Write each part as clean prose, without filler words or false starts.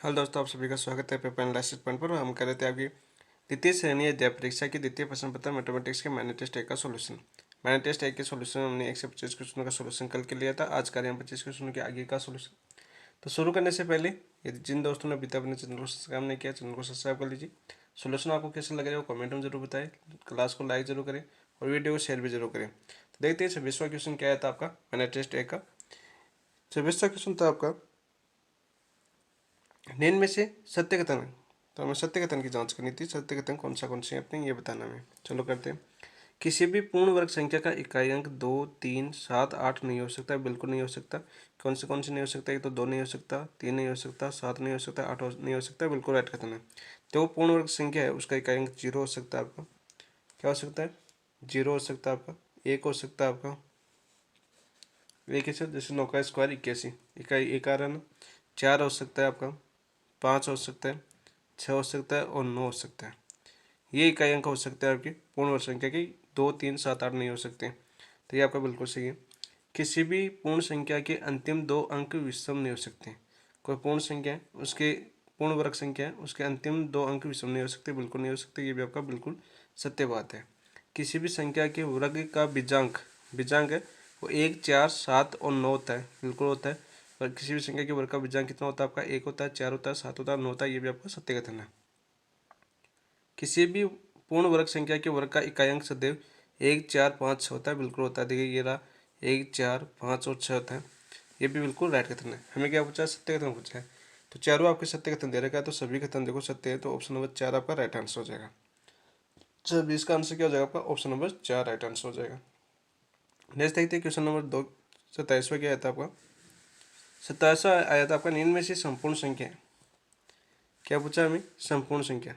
Hello दोस्तों, आप सभी का स्वागत है पेपर एनालिसिस पॉइंट पर। हम कर रहे थे आपकी द्वितीय श्रेणी अध्याय परीक्षा की द्वितीय प्रश्न पत्र मैथमेटिक्स के मैंने टेस्ट एक का सोल्यूशन। मैंने टेस्ट एक के सोल्यूशन हमने 1 से 25 क्वेश्चनों का सोल्यूशन कल के लिया था। आज करें हम 25 क्वेश्चनों के आगे का सोल्यूशन। तो शुरू करने से पहले यदि जिन दोस्तों ने अभी तक अपने चैनल को सब्सक्राइब नहीं किया, चैनल को सब्सक्राइब कर लीजिए। सोल्यूशन आपको कैसे लग रहा है वो कमेंट में जरूर बताएं, क्लास को लाइक जरूर करें और वीडियो को शेयर भी जरूर करें। तो देखते हैं 26वां क्वेश्चन क्या था आपका मैंने टेस्ट एक का। 26वां क्वेश्चन था आपका निम्न में से सत्य कथन है। तो हमें सत्य कथन की जांच करनी थी। सत्य कथन कौन से अपने ये बताना हमें। चलो करते हैं। किसी भी पूर्ण वर्ग संख्या का इकाई अंक 2, 3, 7, 8 नहीं हो सकता, बिल्कुल नहीं हो सकता। कौन से नहीं हो सकता? एक तो 2 नहीं हो सकता, 3 नहीं हो सकता, 7 नहीं हो सकता, 8 नहीं हो सकता, बिल्कुल राइट कथन है। तो वो पूर्ण वर्ग संख्या है, उसका इकाई अंक 0 हो सकता है आपका। क्या हो सकता है? 0 हो सकता है आपका। 1 हो सकता है आपका। एक है जैसे 9 का स्क्वायर 81, इकाई एक आ रहा है ना। 4 हो सकता है आपका। 5 हो सकता है, 6 हो सकता है और 9 हो सकता है। ये इकाई अंक हो सकते हैं आपके पूर्ण वर्ग संख्या की। 2, 3, 7, 8 नहीं हो सकते। तो ये आपका बिल्कुल सही है। किसी भी पूर्ण संख्या के अंतिम 2 अंक विषम नहीं हो सकते। कोई पूर्ण संख्या है, उसके पूर्ण वर्ग संख्या है, उसके अंतिम 2 अंक विषम नहीं हो सकते, बिल्कुल नहीं हो सकते। ये भी आपका बिल्कुल सत्य बात है। किसी भी संख्या के वर्ग का बीजांक बीजांक है वो 1, 4, 7 और 9 होता है, बिल्कुल होता है। और किसी भी संख्या के वर्ग का बीजांक कितना होता है आपका? 1 होता है, 4 होता है, 7 होता है, 9 होता है। ये भी आपका सत्य कथन है। किसी भी पूर्ण वर्ग संख्या के वर्ग का इकाई अंक सदैव 1, 4, 5, 6 होता है, बिल्कुल होता है। देखिए ये रहा 1, 4, 5 और 6 होता है। ये भी बिल्कुल राइट कथन है। हमें क्या पूछा है? सत्य कथन पूछा है। तो चारों आपके सत्य कथन दे रखा है, तो सभी कथन देखो सत्य है। तो ऑप्शन नंबर 4 आपका राइट आंसर हो जाएगा। जब इसका आंसर क्या हो जाएगा आपका? ऑप्शन नंबर 4 राइट आंसर हो जाएगा। नेक्स्ट देखते हैं क्वेश्चन नंबर 2। 27वां क्या आया था आपका? 27वां आया था आपका निम्न में से संपूर्ण संख्या। क्या पूछा हमें? संपूर्ण संख्या।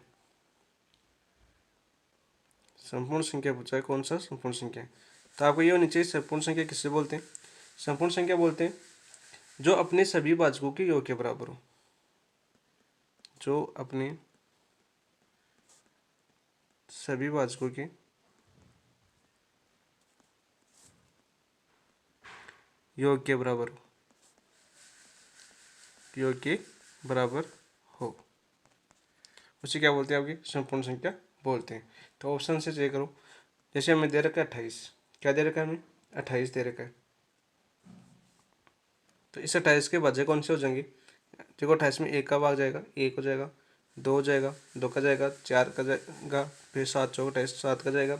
संपूर्ण संख्या पूछा है। कौन सा संपूर्ण संख्या है? तो आपको ये होनी चाहिए संपूर्ण संख्या किससे बोलते हैं? संपूर्ण संख्या बोलते हैं जो अपने सभी भाजकों के योग के बराबर हो। जो अपने सभी भाजकों के योग के बराबर हो। योग के बराबर हो, उसे क्या बोलते हैं? आपकी संपूर्ण संख्या बोलते हैं। तो ऑप्शन से चेक करो। जैसे हमें दे रखा है 28। क्या दे रखा है हमें? 28 दे रखा है। तो इस 28 के भाज्य कौन से हो जाएंगे? देखो 28 में 1 का भाग जाएगा, 1 हो जाएगा। 2 हो जाएगा, 2 का जाएगा, 4 का जाएगा, फिर 7 चौक 28, 7 का जाएगा,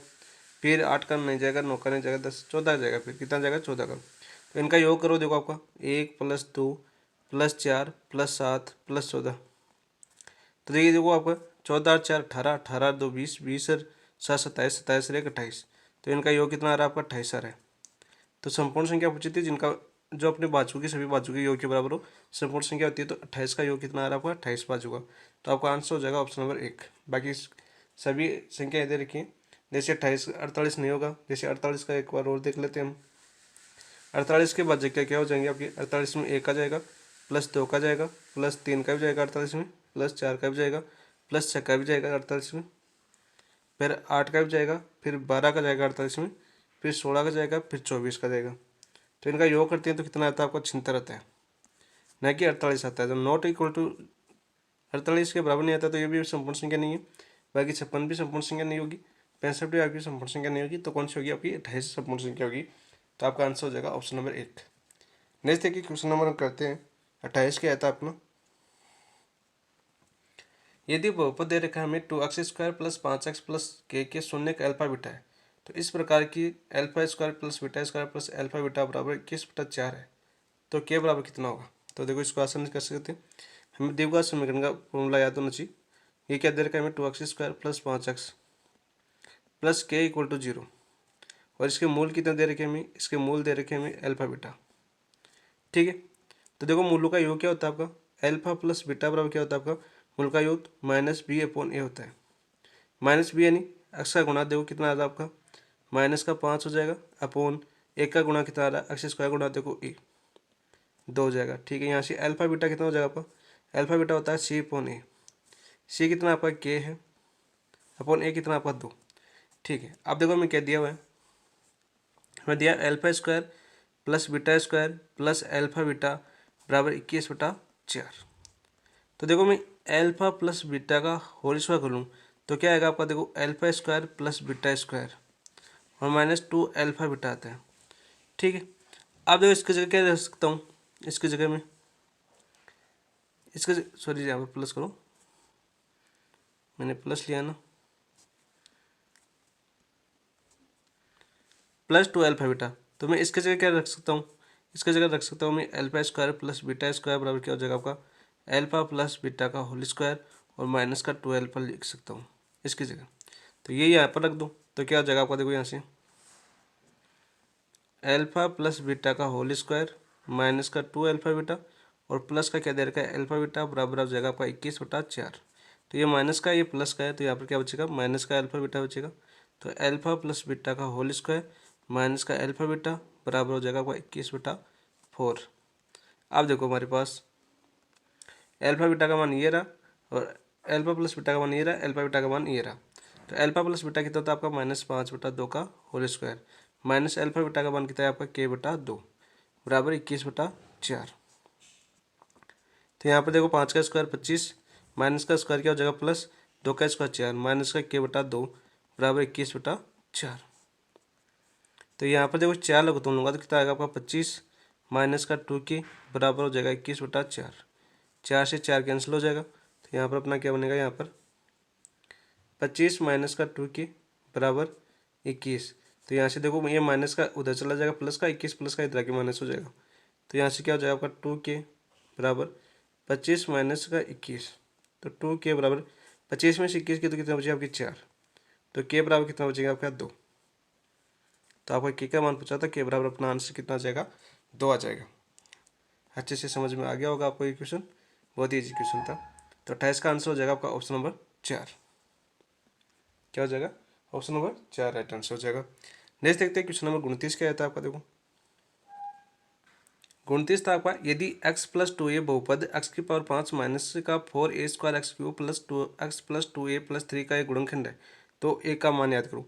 फिर 8 का नहीं जाएगा, 9 का नहीं जाएगा, 10 14 जाएगा, फिर कितना जाएगा? 14 का। तो इनका योग करो। देखो आपका 1 + 2 + 4 + 7 + 14। तो देखिए देखो आपका 14 4 18, 18 2 20, 20 और 7 27, 27 और 1 28। तो इनका योग कितना आ रहा है आपका? 28 आ रहा है। तो संपूर्ण संख्या पूछी थी जिनका जो अपने बाजू के सभी बाजू के योग के बराबर हो, संपूर्ण संख्या होती है। तो 28 का योग कितना आ रहा है आपका? 28 बाजू का। तो आपका आंसर हो जाएगा ऑप्शन नंबर 1। बाकी सभी संख्या इधर रखिए। जैसे 28 48 नहीं होगा। जैसे 48 का एक बार और देख लेते हैं हम। 48 के बाद क्या क्या हो जाएंगे आपके? 48 में 1 का जाएगा, +2 का जाएगा, +3 का भी जाएगा 48 में, +4 का भी जाएगा, +6 का भी जाएगा 48 में, फिर 8 का भी जाएगा, फिर 12 का जाएगा 48 में, फिर 16 का जाएगा, फिर 24 का जाएगा। तो इनका योग करते हैं तो कितना आता है आपका? 76 आता है, न कि 48 आता है। तो नॉट इक्वल टू 48 के बराबर नहीं आता, तो ये भी संपूर्ण संख्या नहीं है। बाकी 56 भी संपूर्ण संख्या नहीं होगी, 65 भी आपकी संपूर्ण संख्या नहीं होगी। तो कौन सी होगी आपकी? 28 संपूर्ण संख्या होगी। तो आपका आंसर हो जाएगा ऑप्शन नंबर 1। नेक्स्ट देखिए क्वेश्चन नंबर हम करते हैं 28 क्या आता है अपना? यदि बहुपद दे रखा है हमें 2x² + 5x + k शून्य का अल्फा बीटा है, तो इस प्रकार की α² + β² + अल्फा बीटा बराबर 21/4 है, तो k बराबर कितना होगा? तो देखो इसको आसानी से कर सकते हैं। हमें द्विघात समीकरण का फॉर्मूला याद होना चाहिए। ये क्या दे रखा है हमें? 2x² + 5x + k = 0। और इसके मूल कितने दे रखे हमें? इसके मूल दे रखे हमें अल्फा बीटा। ठीक है। तो देखो मूलों का योग क्या होता है आपका? अल्फा + बीटा बराबर क्या होता है आपका? मूल का योग -b/a होता है। -b यानी x का गुणा देखो कितना आ रहा है आपका? -5 हो जाएगा, अपॉन 1 का गुणा कितना आ रहा है? x² गुणा देखो a 2 हो जाएगा। ठीक है। यहाँ से अल्फा बीटा कितना हो जाएगा आपका? अल्फा बीटा होता है c/a। c कितना आपका? k है, अपॉन a कितना आपका? 2। ठीक है। अब देखो हमें क्या दिया हुआ है? हमें दिया α² + β² + अल्फा बीटा बराबर 21/4। तो देखो मैं अल्फा प्लस बीटा का होल स्क्वायर कर लूँ तो क्या आएगा आपका, देखो alpha square plus beta square और -2 अल्फा बीटा आता है। ठीक है, अब देखो इसकी जगह क्या रख सकता हूँ, इसकी जगह में इसके सॉरी यहाँ पर प्लस करो, मैंने प्लस लिया ना, +2 अल्फा बीटा, तो मैं इसके जगह क्या रख सकता हूँ, इसके जगह रख सकता हूँ मैं alpha square plus beta square बराबर क्या हो जाएगा आपका अल्फा प्लस बीटा का होल स्क्वायर और -2 अल्फा लिख सकता हूँ इसकी जगह। तो ये यहाँ पर रख दूँ तो क्या हो जाएगा आपका, देखो यहाँ से अल्फा प्लस बीटा का होल स्क्वायर -2 अल्फा बीटा और प्लस का क्या दे रखा है अल्फा बीटा बराबर हो जाएगा आपका 21/4। तो ये माइनस का ये प्लस का है तो यहाँ पर क्या बचेगा माइनस का अल्फा बीटा बचेगा। तो अल्फा प्लस बीटा का होल स्क्वायर माइनस का अल्फा बीटा बराबर हो जाएगा आपका 21/4। अब देखो हमारे पास अल्फा बीटा का मान ये रहा और अल्फा प्लस बीटा का मान ये रहा, अल्फा बीटा का मान ये रहा। तो अल्फा प्लस बीटा कितना होता है आपका -5/2 का whole square minus alpha beta का मान कितना है आपका k/2 बराबर 21/4। तो यहाँ पर देखो 5 का स्क्वायर 25 माइनस का स्क्वायर क्या हो जाएगा प्लस 2 का स्क्वायर 4 माइनस का k/2 बराबर 21/4। तो यहाँ पर देखो 4 लगा तुम लूँगा तो कितना आएगा आपका 25 माइनस का 2k बराबर हो जाएगा 21/4। 4 से 4 कैंसिल हो जाएगा तो यहाँ पर अपना क्या बनेगा, यहाँ पर 25 माइनस का 2k बराबर 21। तो यहाँ से देखो ये माइनस का उधर चला जाएगा प्लस का 21 प्लस का इधर आके माइनस हो जाएगा। तो यहाँ से क्या हो जाएगा आपका 2k बराबर 25 माइनस का 21। तो 2k बराबर 25 में से 21 की तो कितना बचेगा आपकी 4। तो k बराबर कितना बचेगा आपका 2। तो आपका k का मान पूछा था, k बराबर अपना आंसर कितना आ जाएगा 2 आ जाएगा। अच्छे से समझ में आ गया होगा आपको ये क्वेश्चन, बहुत ही ईजी क्वेश्चन था। तो 28 का आंसर हो जाएगा आपका ऑप्शन नंबर 4। क्या हो जाएगा ऑप्शन नंबर 4 राइट आंसर हो जाएगा। नेक्स्ट देखते हैं क्वेश्चन नंबर 29 क्या आता है आपका। देखो 29 था आपका, यदि x + 2a बहुपद x⁵ माइनस का 4a² x³ + 2x + 2a + 3 का एक गुणनखंड है तो a का मान याद करो।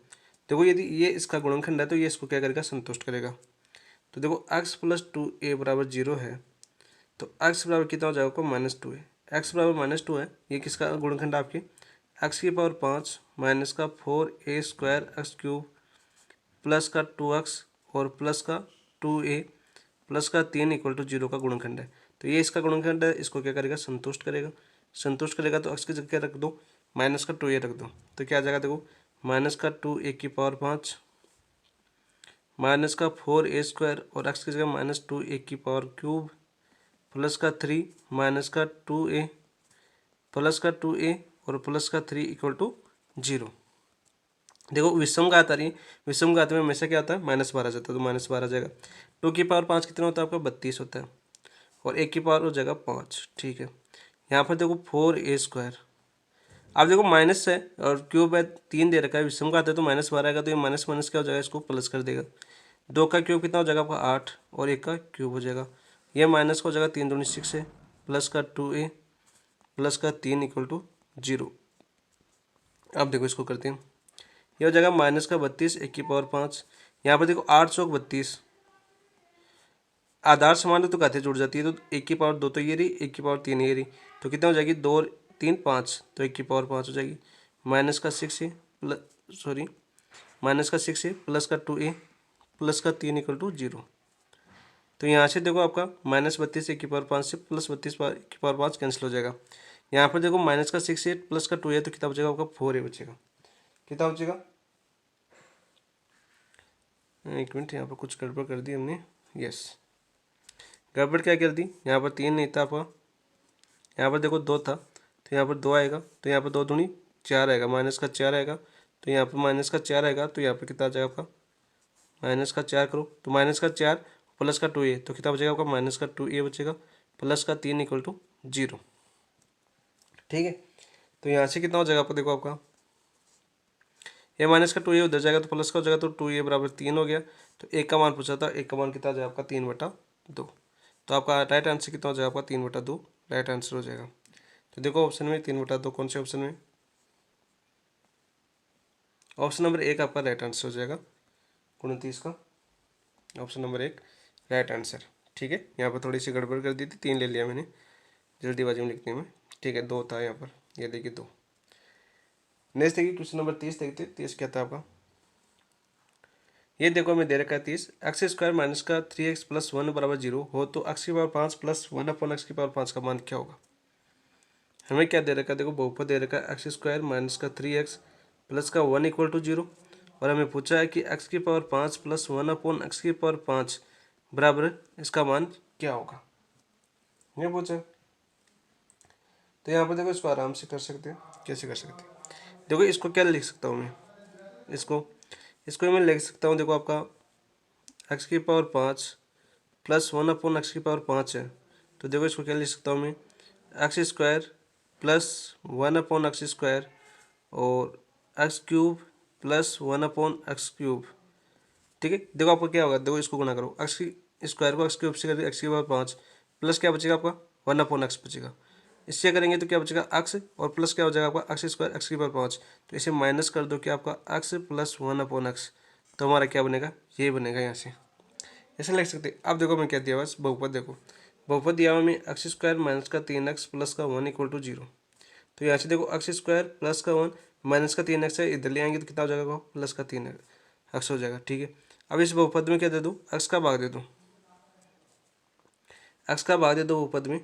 देखो यदि ये इसका गुणनखंड है तो ये इसको क्या करेगा संतुष्ट करेगा। तो देखो x + 2a बराबर 0 है तो x बराबर कितना हो जाएगा आपको -2a। x बराबर -2 है, ये किसका गुणनखंड है आपके x⁵ माइनस का 4a² x³ प्लस का 2x और प्लस का 2a प्लस का 3 = 0 का गुणनखंड है। तो ये इसका गुणनखंड है, इसको क्या करेगा संतुष्ट करेगा। संतुष्ट करेगा तो x की जगह क्या रख दो -2a रख दो तो क्या आ जाएगा, देखो -2a⁵ माइनस का 4a² और x की जगह -2a³ प्लस का 3 माइनस का 2a प्लस का 2a और प्लस का 3 = 0। देखो विषम घात आ रही है, विषम घात में हमेशा क्या होता है -12 जाता है तो -12 जाएगा। 2⁵ कितना होता है आपका 32 होता है और 1 हो जाएगा 5। ठीक है, यहाँ पर देखो 4a²। अब देखो माइनस है और क्यूब है 3 दे रखा है, विषम घात है तो -12 आएगा तो ये माइनस माइनस क्या हो जाएगा इसको प्लस कर देगा। 2 का क्यूब कितना हो जाएगा आपका 8 और 1 का क्यूब हो जाएगा। ये माइनस का हो जाएगा 3 दूनी 6 है प्लस का 2a प्लस का 3 = 0। अब देखो इसको करते हैं, ये हो जाएगा माइनस का 32 1⁵ यहाँ पर देखो 8 चौक 32 आधार समान है तो घातें जुड़ जाती है तो 1⁵ तो ये रही 1⁵ ये रही तो कितना हो जाएगी 2 और 3 5 तो 1⁵ हो जाएगी। माइनस का 6 है माइनस का 6 है प्लस का 2a प्लस का 3 = 0। तो यहाँ से देखो आपका -32 1⁵ से प्लस 32 1⁵ कैंसिल हो जाएगा। यहाँ पर देखो माइनस का 6 है प्लस का 2 है तो कितना बचेगा आपका 4a बचेगा। कितना बचेगा, एक मिनट यहाँ पर कुछ गड़बड़ कर दी हमने। यस, गड़बड़ क्या कर दी, यहाँ पर 3 नहीं था आपका, यहाँ पर देखो 2 था तो यहाँ पर 2 आएगा तो यहाँ पर 2 दूनी 4 आएगा, माइनस का 4 आएगा तो यहाँ पर -4 आएगा तो यहाँ पर कितना आ जाएगा आपका -4 करो तो -4 प्लस का 2a तो कितना बचेगा आपका -2a बचेगा प्लस का 3 = 0। ठीक है, तो यहाँ से कितना हो जाएगा आपको, देखो आपका ये -2a उधर जाएगा तो प्लस का हो जाएगा तो 2a बराबर 3 हो गया। तो एक का मान पूछा था, एक का मान कितना आ जाएगा आपका 3/2। तो आपका राइट आंसर कितना हो जाएगा आपका 3/2 राइट आंसर हो जाएगा। तो देखो ऑप्शन में 3/2 कौन से ऑप्शन में, ऑप्शन नंबर 1 आपका राइट आंसर हो जाएगा 29 का, ऑप्शन नंबर 1 राइट आंसर। ठीक है, यहाँ पर थोड़ी सी गड़बड़ कर दी थी, 3 ले लिया मैंने जल्दीबाजी में लिखने में। ठीक है, 2 था यहाँ पर, ये देखिए 2। नेक्स्ट देखिए क्वेश्चन नंबर 30 देखते हैं। 30 क्या था आपका, ये देखो हमें दे रखा है 30, एक्स स्क्वायर माइनस का 3x प्लस 1 बराबर 0 हो तो एक्स की पावर 5 प्लस 1 अपॉन एक्स की पावर 5 का मान क्या होगा। हमें क्या दे रखा है, देखो बहुपद दे रखा है एक्स स्क्वायर माइनस का 3x प्लस का 1 इक्वल टू 0, और हमें पूछा है कि एक्स की पावर 5 प्लस 1 अपॉन एक्स की पावर 5 बराबर इसका मान क्या होगा, ये पूछा। तो यहाँ पर देखो इसको आराम से कर सकते हैं। कैसे कर सकते हैं, देखो इसको क्या लिख सकता हूँ मैं, इसको इसको मैं लिख सकता हूँ, देखो आपका एक्स की पावर 5 प्लस 1 अपॉन एक्स की पावर 5 है, तो देखो इसको क्या लिख सकता हूँ मैं, x square plus 1 upon x square और x cube plus 1 upon x cube. ठीक है, देखो आपको क्या होगा, देखो इसको गुना करो, एक्स की स्क्वायर को एक्स क्यूब से करें, एक्स की पावर 5 प्लस क्या बचेगा आपका 1 अपॉन एक्स बचेगा, इससे करेंगे तो क्या बचेगा एक्स, और प्लस क्या हो जाएगा आपका एक्स स्क्वायर एक्स की पावर 5, तो इसे माइनस कर दो कि आपका एक्स प्लस 1 अपॉन एक्स, तो हमारा क्या बनेगा, ये बनेगा यहाँ से, ऐसे लिख सकते हैं। अब देखो मैं क्या दिया बस बहुपद, देखो बहुपद दिया हुआ मैं एक्स स्क्वायर माइनस का 3x प्लस का 1 इक्वल टू 0, तो यहाँ से देखो एक्स स्क्वायर प्लस का 1 माइनस का 3x है, इधर ले आएंगे तो कितना हो जाएगा, प्लस का 3x हो जाएगा। ठीक है, अब इस बहुपद में क्या दे दूँ, एक्स का भाग दे दूँ, एक्स का भाग दे दो बहुपद में,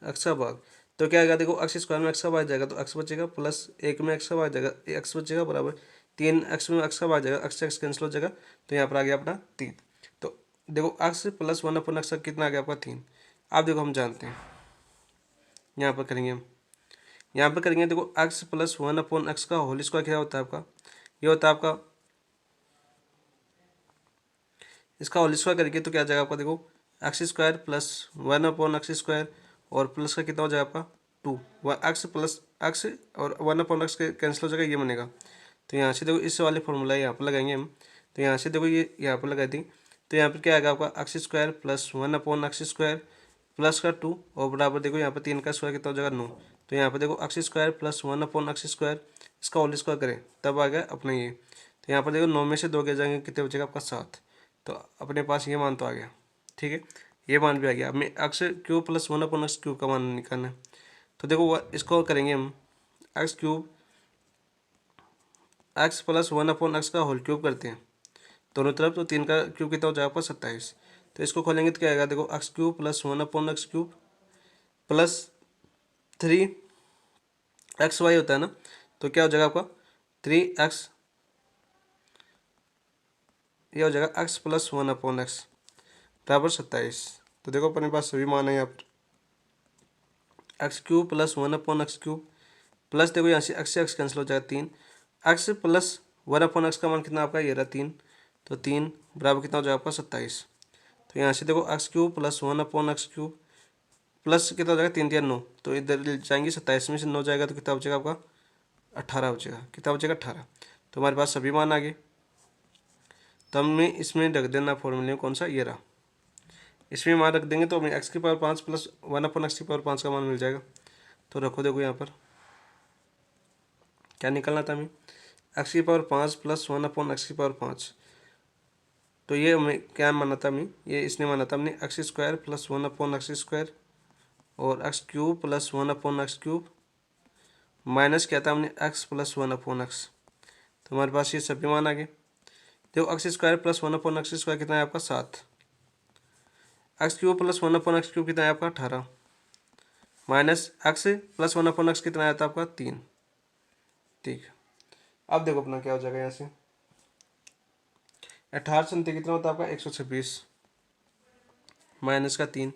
एक्स का भाग, तो क्या आएगा, देखो एक्स स्क्वायर में एक्स का भाग जाएगा तो एक्स बचेगा, प्लस 1 में एक्स का भाग जाएगा एक्स बचेगा, बराबर 3x में एक्स का भाग जाएगा, एक्स एक्स कैंसिल हो जाएगा, तो यहाँ पर आ गया अपना 3। तो देखो एक्स प्लस 1 अपॉन एक्स का कितना आ गया आपका 3। अब देखो हम जानते हैं, यहाँ पर करेंगे हम, यहाँ पर करेंगे, देखो एक्स प्लस 1 अपॉन एक्स का होल स्क्वायर क्या होता है आपका, ये होता है आपका, इसका होल स्क्वायर करके तो क्या आ जाएगा आपका, देखो x square plus 1 upon x square और प्लस का कितना हो जाएगा आपका 2, एक्स प्लस एक्स और 1 अपॉन एक्स कैंसिल हो जाएगा, ये बनेगा। तो यहाँ से देखो इस वाले फॉर्मूला यहाँ पर लगाएंगे हम, तो यहाँ से देखो ये यहाँ पर लगा दी, तो यहाँ पर क्या आएगा आपका x square plus 1 upon x square plus का 2 और बराबर देखो यहाँ पर 3 का स्क्वायर कितना हो जाएगा 9, तो यहाँ पर देखो x square plus 1 upon x square इसका होल स्क्वायर करें तब आ गया अपना ये, तो यहाँ पर देखो 9 में से 2 गिर जाएंगे, कितने बचेगा आपका 7, तो अपने पास ये मान तो आ गया। ठीक है, ये मान भी आ गया। अब मैं x cube plus 1 upon x cube का मान निकालना है, तो देखो इसको करेंगे हम, x cube x plus 1 upon x का होल क्यूब करते हैं दोनों तरफ, तो 3 का क्यूब कितना हो जाएगा आपका 27, तो इसको खोलेंगे तो क्या आएगा, देखो x cube plus 1 upon x cube plus 3xy होता है ना, तो क्या हो जाएगा आपका 3x, ये हो जाएगा x प्लस 1 अपॉन एक्स बराबर 27। तो देखो अपने पास सभी मान है यहाँ पर, x cube plus 1 upon x cube plus देखो यहाँ से एक्स कैंसिल हो जाएगा 3, एक्स प्लस 1 अपॉन एक्स का मान कितना आपका ये रहा 3, तो 3 बराबर कितना हो जाएगा आपका 27। तो यहाँ से देखो x cube plus 1 upon x cube plus कितना हो जाएगा 3 3 9, तो इधर जाएंगे 27 में से 9 जाएगा तो कितना बचेगा आपका 18 बचेगा, कितना बचेगा 18। तो हमारे पास सभी मान आ गए, तो हमें इसमें रख देना फॉर्मूले में कौन सा, ये रहा, इसमें मान रख देंगे तो हमें एक्स की पावर 5 प्लस 1 अपॉन एक्स की पावर 5 का मान मिल जाएगा। तो रखो देखो यहाँ पर क्या निकलना था हमें, एक्स की पावर 5 प्लस 1 अपॉन एक्स की पावर 5, तो ये हमें क्या माना था, हमें ये इसने माना था हमने x square plus 1 upon x square और x cube plus 1 upon x cube minus क्या था हमने एक्स प्लस 1 अपॉन एक्स, तो हमारे पास ये सभी मान आ गए। देखो x square plus 1 upon x square कितना है आपका 7, x cube plus 1 upon x cube कितना है आपका 18 minus x plus 1 upon x कितना आया था आपका 3। ठीक है, अब देखो अपना क्या हो जाएगा, यहाँ से 18 से कितना होता है आपका 126 माइनस का 3,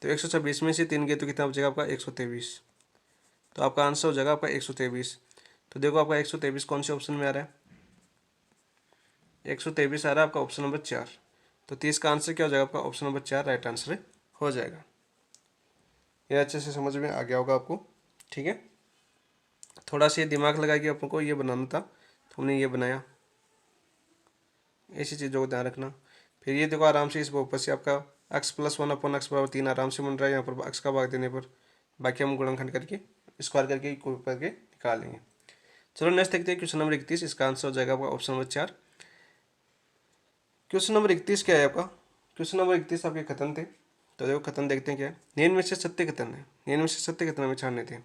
तो 126 में से 3 गए तो कितना बचेगा आपका 123, तो आपका आंसर हो जाएगा आपका 123। तो देखो आपका 123 कौन से ऑप्शन में आ रहा है, 123 आ रहा है आपका ऑप्शन नंबर 4, तो 30 का आंसर क्या हो जाएगा आपका ऑप्शन नंबर 4 राइट आंसर हो जाएगा। ये अच्छे से समझ में आ गया होगा आपको। ठीक है, थोड़ा सा दिमाग लगा के अपन को ये बनाना था, तो हमने ये बनाया, ऐसी चीज़ों को ध्यान रखना। फिर ये देखो आराम से इस बहुपद से आपका एक्स प्लस 1 अपॉन एक्स बराबर 3 आराम से बन रहा है, यहाँ पर एक्स का भाग देने पर, बाकी हम गुणनखंड करके स्क्वायर करके करके निकालेंगे। चलो नेक्स्ट देखते हैं क्वेश्चन नंबर 31, इसका आंसर हो जाएगा आपका ऑप्शन नंबर 4। क्वेश्चन नंबर 31 क्या है आपका, क्वेश्चन नंबर 31 आपके कथन थे, तो देखो कथन देखते हैं क्या है, निम्न में से सत्य कथन है, निम्न में से सत्य कथन हमें छाड़ने थे।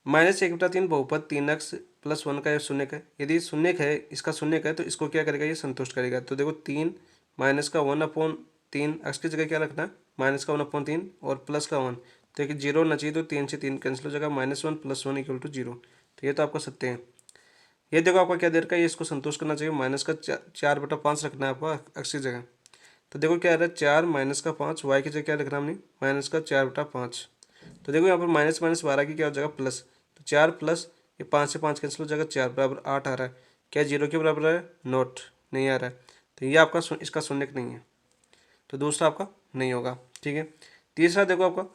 -1/3 बहुपद 3x + 1 का या शून्य का है। यदि शून्य का है, इसका शून्य का है, तो इसको क्या करेगा, ये संतुष्ट करेगा। तो देखो 3 माइनस का 1/3, x की जगह क्या रखना है, -1/3 और प्लस का 1, तो एक 0 होना चाहिए, तो 3 से 3 कैंसिल हो जाएगा, -1 + 1 = 0। तो ये तो आपका सत्य है। ये देखो आपका क्या दे रखा है, ये इसको संतुष्ट करना चाहिए, माइनस का 4/5 रखना है आपका x की जगह। तो देखो क्या आ रहा है, 4 माइनस का 5, y की जगह क्या लिख रहा है हमने, माइनस का 4/5। तो देखो यहाँ पर माइनस माइनस 12 की क्या हो जाएगा, प्लस। तो 4 प्लस ये 5 से 5 कैंसिल हो जाएगा, 4 बराबर 8 आ रहा है। क्या 0 के बराबर है, नोट नहीं आ रहा है। तो ये आपका इसका शून्य नहीं है, तो दूसरा आपका नहीं होगा। ठीक है, तीसरा देखो आपका,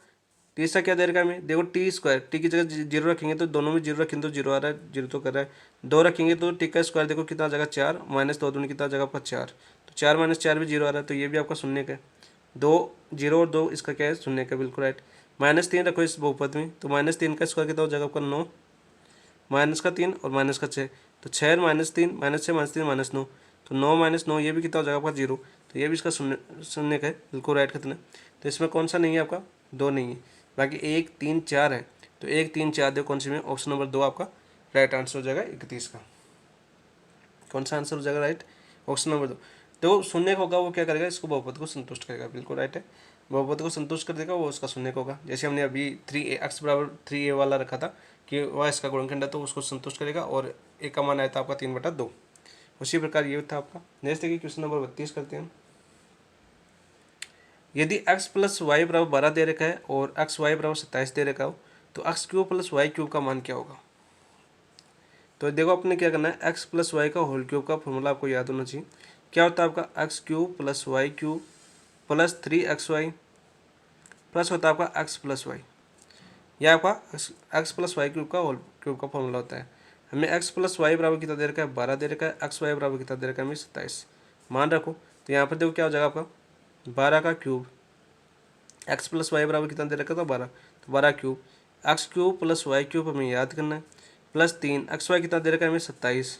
तीसरा क्या दे रखा है हमें, देखो t², टी की जगह 0 रखेंगे तो दोनों में 0 रखेंगे तो 0 आ रहा है, 0 तो कर रहा है। 2 रखेंगे तो टी का स्क्वायर देखो कितना आ जाएगा, 4 -2 दूनी कितना आ जाएगा आपका 4। तो 4 - 4 भी 0 आ रहा है, तो ये भी आपका शून्य का है। 2 0 और 2 इसका क्या है, शून्य का, बिल्कुल राइट। -3 रखो इस बहुपद में, तो -3 का स्क्वायर कितना हो जाएगा आपका 9, माइनस का 3 और माइनस का 6, तो 6 -3 -6 -3 -9, तो 9 - 9 ये भी कितना हो जाएगा आपका 0। तो ये भी इसका शून्य का है, बिल्कुल राइट कितना। तो इसमें कौन सा नहीं है आपका, 2 नहीं है। बाकी 1 3 4 है, तो 1 3 4 देखो कौन सी में, ऑप्शन नंबर 2 आपका राइट आंसर हो जाएगा 31 का। कौन सा आंसर हो जाएगा राइट, ऑप्शन नंबर 2। तो शून्य होगा वो क्या करेगा, इसको बहुपद को संतुष्ट करेगा, बिल्कुल राइट है। बहुपद को संतुष्ट कर देगा वो उसका शून्य होगा। जैसे हमने अभी 3x = 3a वाला रखा था कि वह इसका गुणनखंड है, तो उसको संतुष्ट करेगा, और a का मान आया था आपका 3/2। उसी प्रकार ये था आपका। नेक्स्ट देखिए क्वेश्चन नंबर 32 करते हैं। यदि x + y = 12 दे रखा है और x y = 27 दे रखा हो, तो x³ + y³ का मान क्या होगा। तो देखो आपने क्या करना है, x + y का होल क्यूब का फॉर्मूला आपको याद होना चाहिए। क्या होता है आपका, x³ + y³ + 3xy प्लस होता है आपका x + y। यह आपका x + y³ का होल क्यूब का फॉर्मूला होता है। हमें x + y बराबर कितना दे रखा है, 12 दे रखा है, x y बराबर कितना दे रखा है हमें, 27 मान रखो। तो यहाँ पर देखो क्या हो जाएगा आपका, 12 का क्यूब, x + y बराबर कितना दे रखा था, 12, तो 12 क्यूब, x³ + y³ हमें याद करना है, प्लस 3 x y कितना दे रखा है हमें, 27,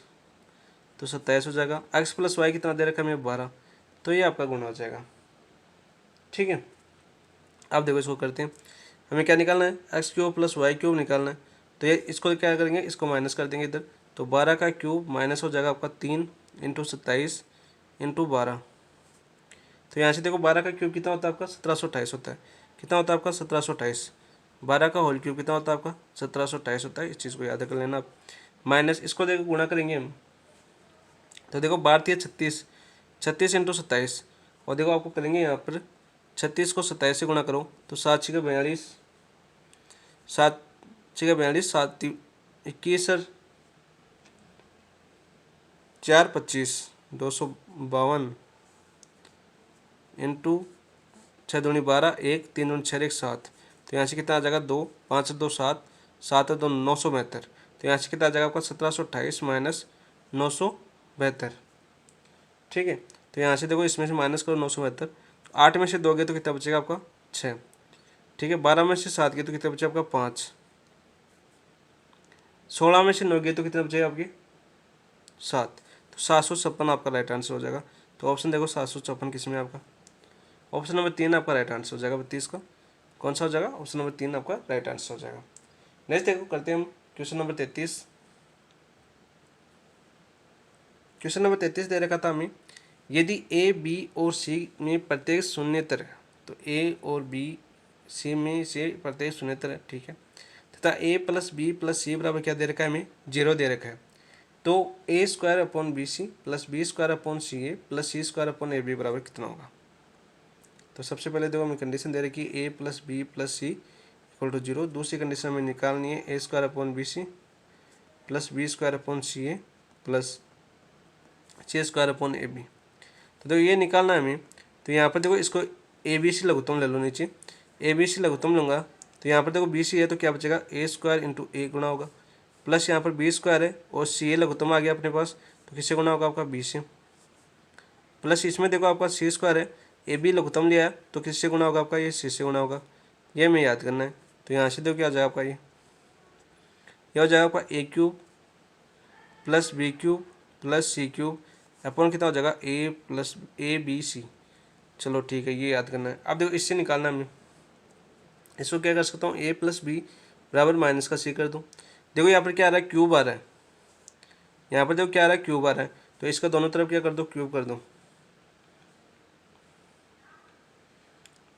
तो 27 हो जाएगा। x + y कितना दे रखा है हमें, 12, तो ये आपका गुण हो जाएगा। ठीक है, अब देखो इसको करते हैं। हमें क्या निकालना है, x³ + y³ निकालना है। तो ये इसको क्या करेंगे, इसको माइनस कर देंगे इधर। तो 12 का क्यूब माइनस हो जाएगा आपका 3 × 27 × 12। तो यहाँ से देखो 12 का क्यूब कितना होता है आपका, 1728 होता है। कितना होता है आपका, 1728। 12 का होल क्यूब कितना होता है आपका, 1728 होता है। इस चीज़ को याद कर लेना आप। माइनस इसको देखो गुणा करेंगे हम, तो देखो 12 × 36, 36 × 27, और देखो आपको करेंगे यहाँ पर 36 को 27 से गुणा करो, तो 7 × 42, 7 × 42, 7 21 सर, 4 25, 252 इंटू 6 दूनी 12, 1 3 दूनी 6 1 7। तो यहाँ से कितना आ जाएगा, 2 5 2 7, 7 2 972। तो यहाँ से कितना आ जाएगा आपका, 1728 माइनस 972। ठीक है, तो यहाँ से देखो इसमें से माइनस करो 972, 8 में से दोगे तो कितना बचेगा आपका, 6। ठीक है, 12 में से 7 गए तो कितना बचेगा आपका, 5। 16 में से 9 गए तो कितना बचेगा आपकी, 7। तो 756 आपका राइट आंसर हो जाएगा। तो ऑप्शन देखो 756 किस में आपका, ऑप्शन नंबर 3 आपका राइट आंसर हो जाएगा 32 का। कौन सा हो जाएगा, ऑप्शन नंबर 3 आपका राइट आंसर हो जाएगा। नेक्स्ट देखो करते हैं हम क्वेश्चन नंबर 33। क्वेश्चन नंबर 33 दे रखा था हमें, यदि ए बी और सी में प्रत्येक शून्येतर है, तो ए और बी सी में से प्रत्येक शून्येतर है, ठीक है, तथा a + b + c बराबर क्या दे रखा है हमें, 0 दे रखा है। तो a² / bc + b² / ca + c² / ab बराबर कितना होगा। तो सबसे पहले देखो हमें कंडीशन दे रखी है a + b + c = 0। दूसरी कंडीशन हमें निकालनी है a² / bc + b² / ca + c² / ab। तो देखो ये निकालना है हमें। तो यहाँ पर देखो इसको ABC लघुत्तम ले लो, नीचे ABC लघुत्तम लूँगा, तो यहाँ पर देखो BC है तो क्या बचेगा, a² × a गुणा होगा, प्लस यहाँ पर B² है और CA लघुत्तम आ गया अपने पास, तो किससे गुणा होगा आपका, B से, प्लस इसमें देखो आपका C² है, AB लघुत्तम लिया है तो किससे गुणा होगा आपका, ये C से गुणा होगा। ये हमें याद करना है। तो यहाँ से देखो क्या हो जाएगा आपका, ये हो जाएगा आपका a³ + b³ + c³ अपॉन कितना हो जाएगा, a + abc। चलो ठीक है, ये याद करना है। अब देखो इससे निकालना है हमें, इसको क्या कर सकता हूँ, a + b बराबर माइनस का सी कर दूँ। देखो यहाँ पर क्या आ रहा है, क्यूब आ रहा है, यहाँ पर देखो क्या आ रहा है, क्यूब आ रहा है, तो इसका दोनों तरफ क्या कर दो, क्यूब कर दो,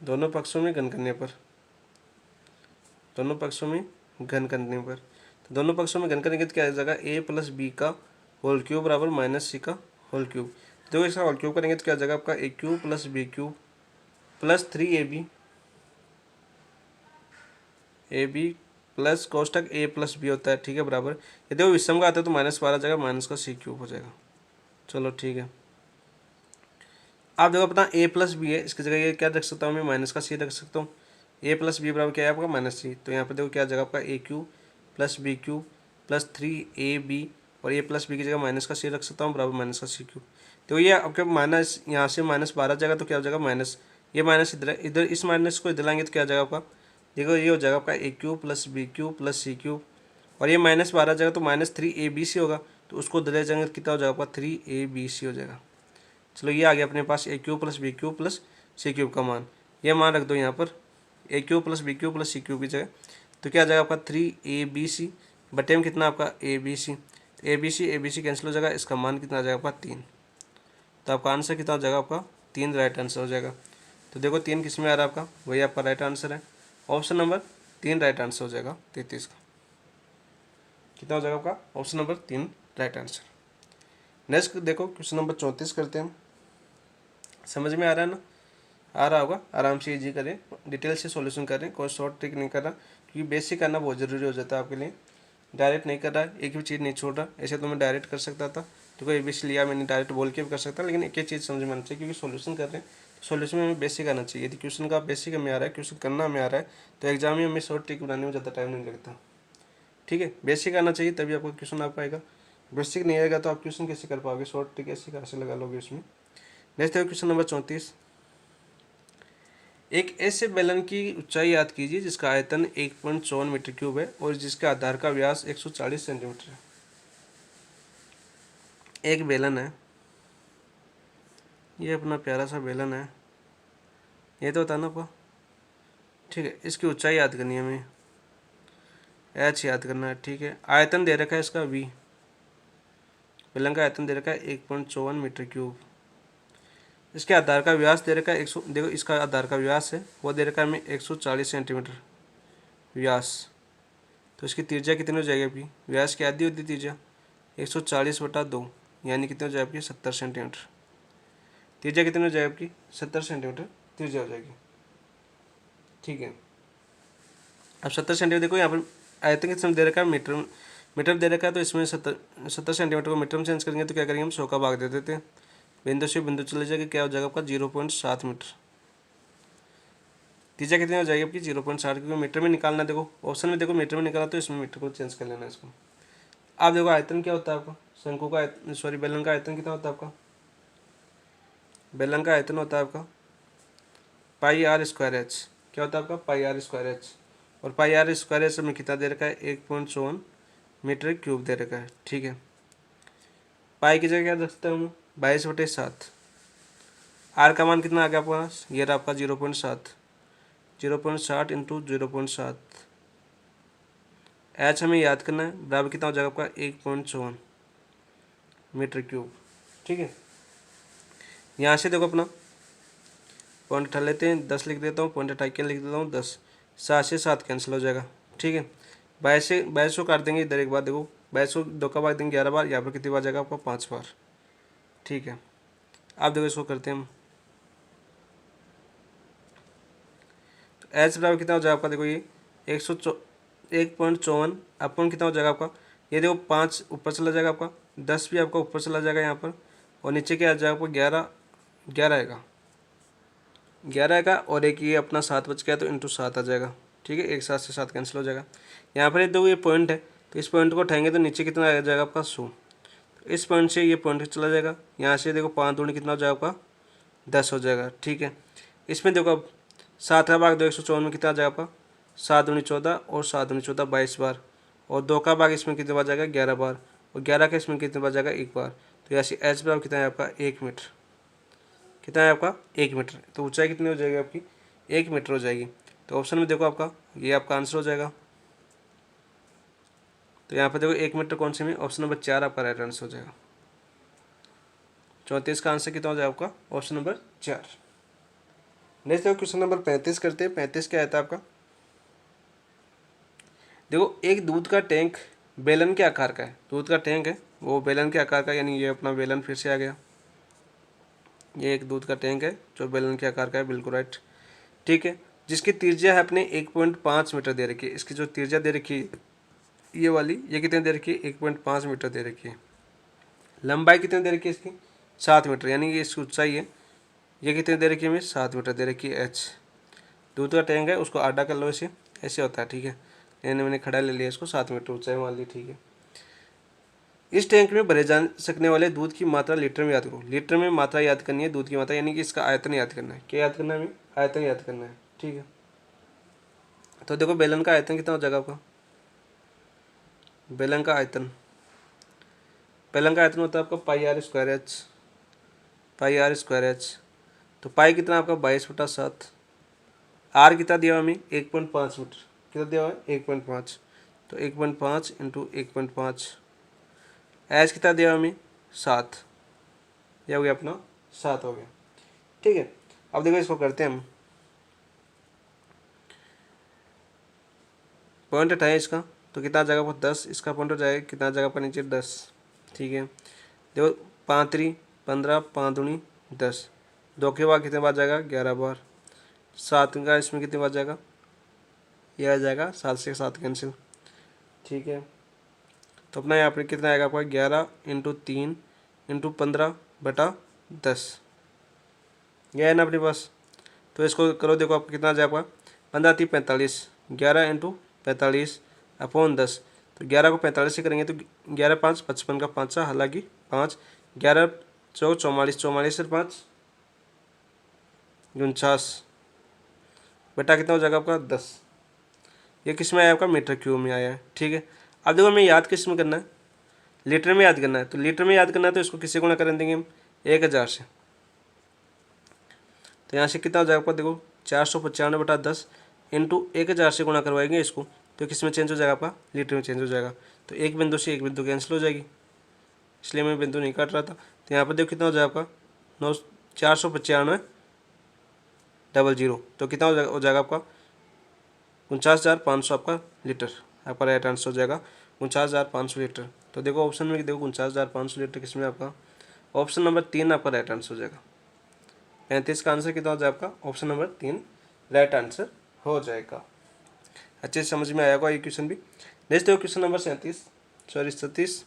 दोनों पक्षों में घन करने पर, दोनों पक्षों में घन करने पर, तो दोनों पक्षों में घन करेंगे तो क्या आ जाएगा, ए प्लस बी का होल क्यूब बराबर माइनस सी का होल क्यूब। देखो इसका होल क्यूब करेंगे तो क्या आ जाएगा आपका, A cube plus B cube plus 3ab, A B plus कोष्टक ए प्लस बी होता है, ठीक है, बराबर। ये देखो विषम का आता है तो -12 आ जाएगा, माइनस का सी क्यूब हो जाएगा। चलो ठीक है, आप देखो अपना ए प्लस बी है, इसकी जगह ये क्या रख सकता हूँ मैं, माइनस का सी रख सकता हूँ। ए प्लस बी बराबर क्या है आपका, माइनस सी। तो यहाँ पर देखो क्या आ जाएगा आपका, A cube plus B cube plus 3ab, और ए प्लस बी की जगह माइनस का सी रख सकता हूँ, बराबर माइनस का सी क्यूब। तो ये आपके माइनस यहाँ से -12 जाएगा तो क्या हो जाएगा, माइनस, ये माइनस इधर है, इधर इस माइनस को इधर लाएंगे तो क्या आ जाएगा आपका, देखो ये हो जाएगा आपका A cube plus B cube plus C cube, और ये -12 जाएगा तो -3abc होगा, तो उसको इधर ले जाएंगे कितना हो जाएगा आपका, 3abc हो जाएगा। चलो ये आ गया अपने पास A cube plus B cube plus C cube का मान, ये मान रख दो यहाँ पर, A cube plus B cube plus C cube की जगह, तो क्या आ जाएगा आपका 3abc बटे में कितना आपका abc, A B C cancel हो जाएगा, इसका मान कितना आ जाएगा आपका 3, तो आपका आंसर कितना हो जाएगा आपका 3 राइट आंसर हो जाएगा। तो देखो 3 किस में आ रहा है आपका, वही आपका राइट आंसर है, ऑप्शन नंबर 3 राइट आंसर हो जाएगा 33 का। कितना हो जाएगा आपका, option number 3 right answer. Next देखो क्वेश्चन नंबर 34 करते हैं। समझ में आ रहा है ना, आ रहा होगा, आराम से इजी करें, डिटेल से सॉल्यूशन करें, कोई शॉर्ट ट्रिक नहीं कर रहा, क्योंकि बेसिक करना बहुत ज़रूरी हो जाता है आपके लिए। डायरेक्ट नहीं कर रहा है, एक भी चीज़ नहीं छोड़ रहा, ऐसे तो मैं डायरेक्ट कर सकता था, तो कोई ABC लिया मैंने, डायरेक्ट बोल के भी कर सकता, लेकिन एक ही चीज़ समझ में आना चाहिए, क्योंकि सॉल्यूशन कर रहे हैं, सॉल्यूशन में हमें बेसिक आना चाहिए। यदि क्वेश्चन का बेसिक हमें आ रहा है, क्वेश्चन करना हमें आ रहा है, तो एग्जाम में हमें शॉर्ट ट्रिक बनाने में ज़्यादा टाइम नहीं लगता, ठीक है। बेसिक आना चाहिए तभी आपको क्वेश्चन आ पाएगा, बेसिक नहीं आएगा तो आप क्वेश्चन कैसे कर पाओगे, शॉर्ट ट्रिक कैसे कहाँ से लगा लोगे उसमें। नेक्स्ट है क्वेश्चन नंबर 34। एक ऐसे बेलन की ऊंचाई याद कीजिए जिसका आयतन 1.54 मीटर क्यूब है और जिसके आधार का व्यास 140 सेंटीमीटर है। एक बेलन है, ये अपना प्यारा सा बेलन है, ये तो होता ना आपको, ठीक है। इसकी ऊंचाई याद करनी है हमें, एच याद करना है, ठीक है। आयतन दे रखा है इसका V, बेलन का आयतन दे रखा है 1.54 मीटर क्यूब। इसके आधार का व्यास दे रखा है 100, देखो इसका आधार का व्यास है वो दे रखा है हमें 140 सेंटीमीटर व्यास। तो इसकी त्रिज्या कितनी हो जाएगी आपकी, व्यास की आधी होती त्रिज्या 140/2, यानी कितनी हो जाएगी आपकी 70 सेंटीमीटर। त्रिज्या कितनी हो जाएगी आपकी 70 सेंटीमीटर त्रिज्या हो जाएगी, ठीक है। अब 70 सेंटीमीटर देखो यहाँ पर आयतन कितना दे रखा है, मीटर मीटर दे रखा है, तो इसमें 70 सेंटीमीटर को मीटर में चेंज करेंगे तो क्या करेंगे हम 100 का भाग दे देते हैं, बिंदु से बिंदु चले जाएगा, क्या हो जाएगा आपका 0.7 मीटर। त्रिज्या कितनी हो जाएगी आपकी 0.7, क्योंकि मीटर में निकालना, देखो ऑप्शन में देखो मीटर में निकाला तो इसमें मीटर को चेंज कर लेना इसको। आप देखो आयतन क्या होता है आपका, शंकु का सॉरी बेलन का आयतन कितना होता है आपका, बेलन का आयतन होता है आपका πr²h, क्या होता है आपका πr²h, और πr²h में कितना दे रखा है 1.54 मीटर क्यूब दे रखा है, ठीक है। पाई की जगह क्या रख सकते हैं हम 22/7, आर का मान कितना आ गया आपके पास, ये रहा आपका 0.7, 0.7 इंटू 0.7, एच हमें याद करना है, बराबर कितना हो जाएगा आपका 1.54 मीटर क्यूब, ठीक है। यहाँ से देखो अपना पॉइंट उठा लेते हैं, 10 लिख देता हूँ, पॉइंट उठा के लिख देता हूँ 10, 7 से 7 कैंसिल हो जाएगा, ठीक है। 22 को काट देंगे इधर एक बार, देखो 22 को 2 का भाग देंगे 11 बार, यहाँ पर कितनी बार जाएगा आपका 5 बार, ठीक है। आप देखो इसको करते हैं हम, एच बराबर कितना हो जाएगा आपका, देखो ये 1.54 अपन कितना हो जाएगा आपका, ये देखो 5 ऊपर चला जाएगा आपका, 10 भी आपका ऊपर चला जाएगा यहाँ पर, और नीचे क्या आ जाएगा आपको 11 आएगा, 11 आएगा, और एक ये अपना 7 बच गया तो इंटू 7 आ जाएगा, ठीक है। एक 7 से 7 कैंसिल हो जाएगा। यहाँ पर देखो ये पॉइंट है, तो इस पॉइंट को उठाएंगे तो नीचे कितना आ जाएगा आपका 100, इस पॉइंट से ये पॉइंट चला जाएगा, यहाँ से देखो 5 दूनी कितना हो जाएगा आपका 10 हो जाएगा, ठीक है। इसमें देखो अब 7 का भाग 2 154 में कितना आ जाएगा आपका 7 दूनी 14 और 7 दूनी 14 22 बार, और 2 का भाग इसमें कितने बार जाएगा 11 बार, और 11 का इसमें कितने बार जाएगा 1 बार। तो यहाँ से एच बराबर कितना है आपका 1 मीटर, कितना है आपका 1 मीटर, तो ऊंचाई कितनी हो जाएगी आपकी 1 मीटर हो जाएगी। तो ऑप्शन में देखो आपका ये आपका आंसर हो जाएगा, तो यहाँ पर देखो 1 मीटर कौन से में, ऑप्शन नंबर 4 आपका राइट आंसर हो जाएगा। 34 का आंसर कितना हो जाएगा आपका, ऑप्शन नंबर 4। नेक्स्ट देखो क्वेश्चन नंबर 35 करते हैं। 35 क्या आता है आपका, देखो एक दूध का टैंक बेलन के आकार का है। दूध का टैंक है वो बेलन के आकार का, यानी ये अपना बेलन फिर से आ गया। ये एक दूध का टैंक है जो बेलन के आकार का है, बिल्कुल राइट। ठीक है, जिसकी त्रिज्या है अपने 1.5 मीटर दे रखी है। इसकी जो त्रिज्या दे रखी है ये वाली, ये कितने दे रखी है, 1.5 मीटर दे रखी है। लंबाई कितने दे रखी है इसकी, 7 मीटर, यानी कि इसकी ऊंचाई है ये कितने दे रखी है, हमें 7 मीटर दे रखी है। एच दूध का टैंक है, उसको आधा कर लो, ऐसे ऐसे होता है। ठीक है, यानी मैंने खड़ा ले लिया इसको, 7 मीटर ऊंचाई मान ली। ठीक है, इस टैंक में भरे जा सकने वाले दूध की मात्रा लीटर में याद करो। लीटर में मात्रा याद करनी है, दूध की मात्रा, यानी कि इसका आयतन याद करना है। क्या याद करना है हमें, आयतन याद करना है। ठीक है, तो देखो बेलन का आयतन कितना हो जाएगा आपका, बेलन का आयतन, बेलन का आयतन होता है आपका pi R square H, pi R square H. तो पाई कितना आपका 22/7, आर कितना दिया हुआ हमें 1.5 मीटर, कितना दिया हुआ है 1.5, तो 1.5 इंटू 1.5। एच कितना दिया हुआ हमें 7, यह हो गया अपना 7 हो गया। ठीक है, अब देखो इसको करते हैं हम, पॉइंट हटाए इसका, तो कितना आ जाएगा वो 10, इसका पॉइंट हो जाएगा कितना आ जाएगा आपका नीचे 10। ठीक है, देखो 5 3 15, 5 दूनी 10, 2 के बाद कितने बार जाएगा 11 बार, 7 का इसमें कितने बार जाएगा, यह आ जाएगा 7 से 7 कैंसिल। ठीक है, तो अपना यहाँ पर कितना आएगा आपका 11 इंटू 3 इंटू 15/10, यह है ना अपने पास। तो इसको करो, देखो आपको कितना आ जाएगा आपका 15 3 45, 11 इंटू 45 अपॉन 10। तो 11 को 45 से करेंगे तो 11 5 55 का 5, हालांकि 5, 11 4 44, 44 से 5 49, बेटा कितना हो जाएगा आपका 10। ये किस में आया आपका, मीटर क्यूब में आया है। ठीक है, अब देखो हमें याद किस में करना है, लीटर में याद करना है। तो लीटर में याद करना है तो इसको किसी गुणा कर देंगे हम 1000 से। तो यहाँ से कितना हो जाएगा आपका, देखो 495/10 इंटू 1000 से गुणा करवाएंगे इसको, तो किस में चेंज हो जाएगा आपका, लीटर में चेंज हो जाएगा। तो एक बिंदु से एक बिंदु कैंसिल हो जाएगी, इसलिए मैं बिंदु नहीं काट रहा था। तो यहाँ पर देखो कितना हो जाएगा आपका 495/00, तो कितना हो जाएगा आपका 49,500 आपका लीटर, आपका राइट आंसर हो जाएगा 49,500 लीटर। तो देखो ऑप्शन में देखो 49,500 लीटर किसमें आपका, ऑप्शन नंबर 3 आपका राइट आंसर हो जाएगा। 35 का आंसर कितना हो जाएगा आपका, ऑप्शन नंबर 3 राइट आंसर हो जाएगा। अच्छे से समझ में आया होगा ये क्वेश्चन भी। नेक्स्ट देखो क्वेश्चन नंबर 37।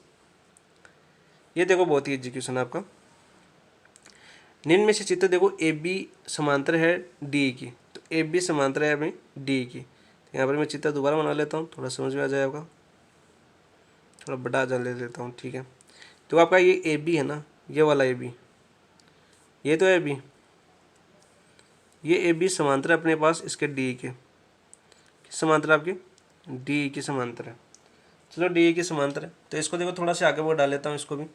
ये देखो बहुत ही इजी क्वेश्चन है आपका। निम्न में से चित्र देखो ए बी समांतर है डी की, तो ए बी समांतर है हमें डी की। तो यहाँ पर मैं चित्र दोबारा बना लेता हूँ, थोड़ा समझ में आ जाएगा, थोड़ा बड़ा जा ले लेता हूँ। ठीक है, तो आपका ये ए बी है ना, ये वाला ए बी, ये तो ए बी, ये ए बी समांतर है अपने पास इसके डी के, समांतर आपके डी की समांतर है। चलो डी की समांतर है, तो इसको देखो थोड़ा सा आगे बढ़ा लेता हूँ, इसको भी,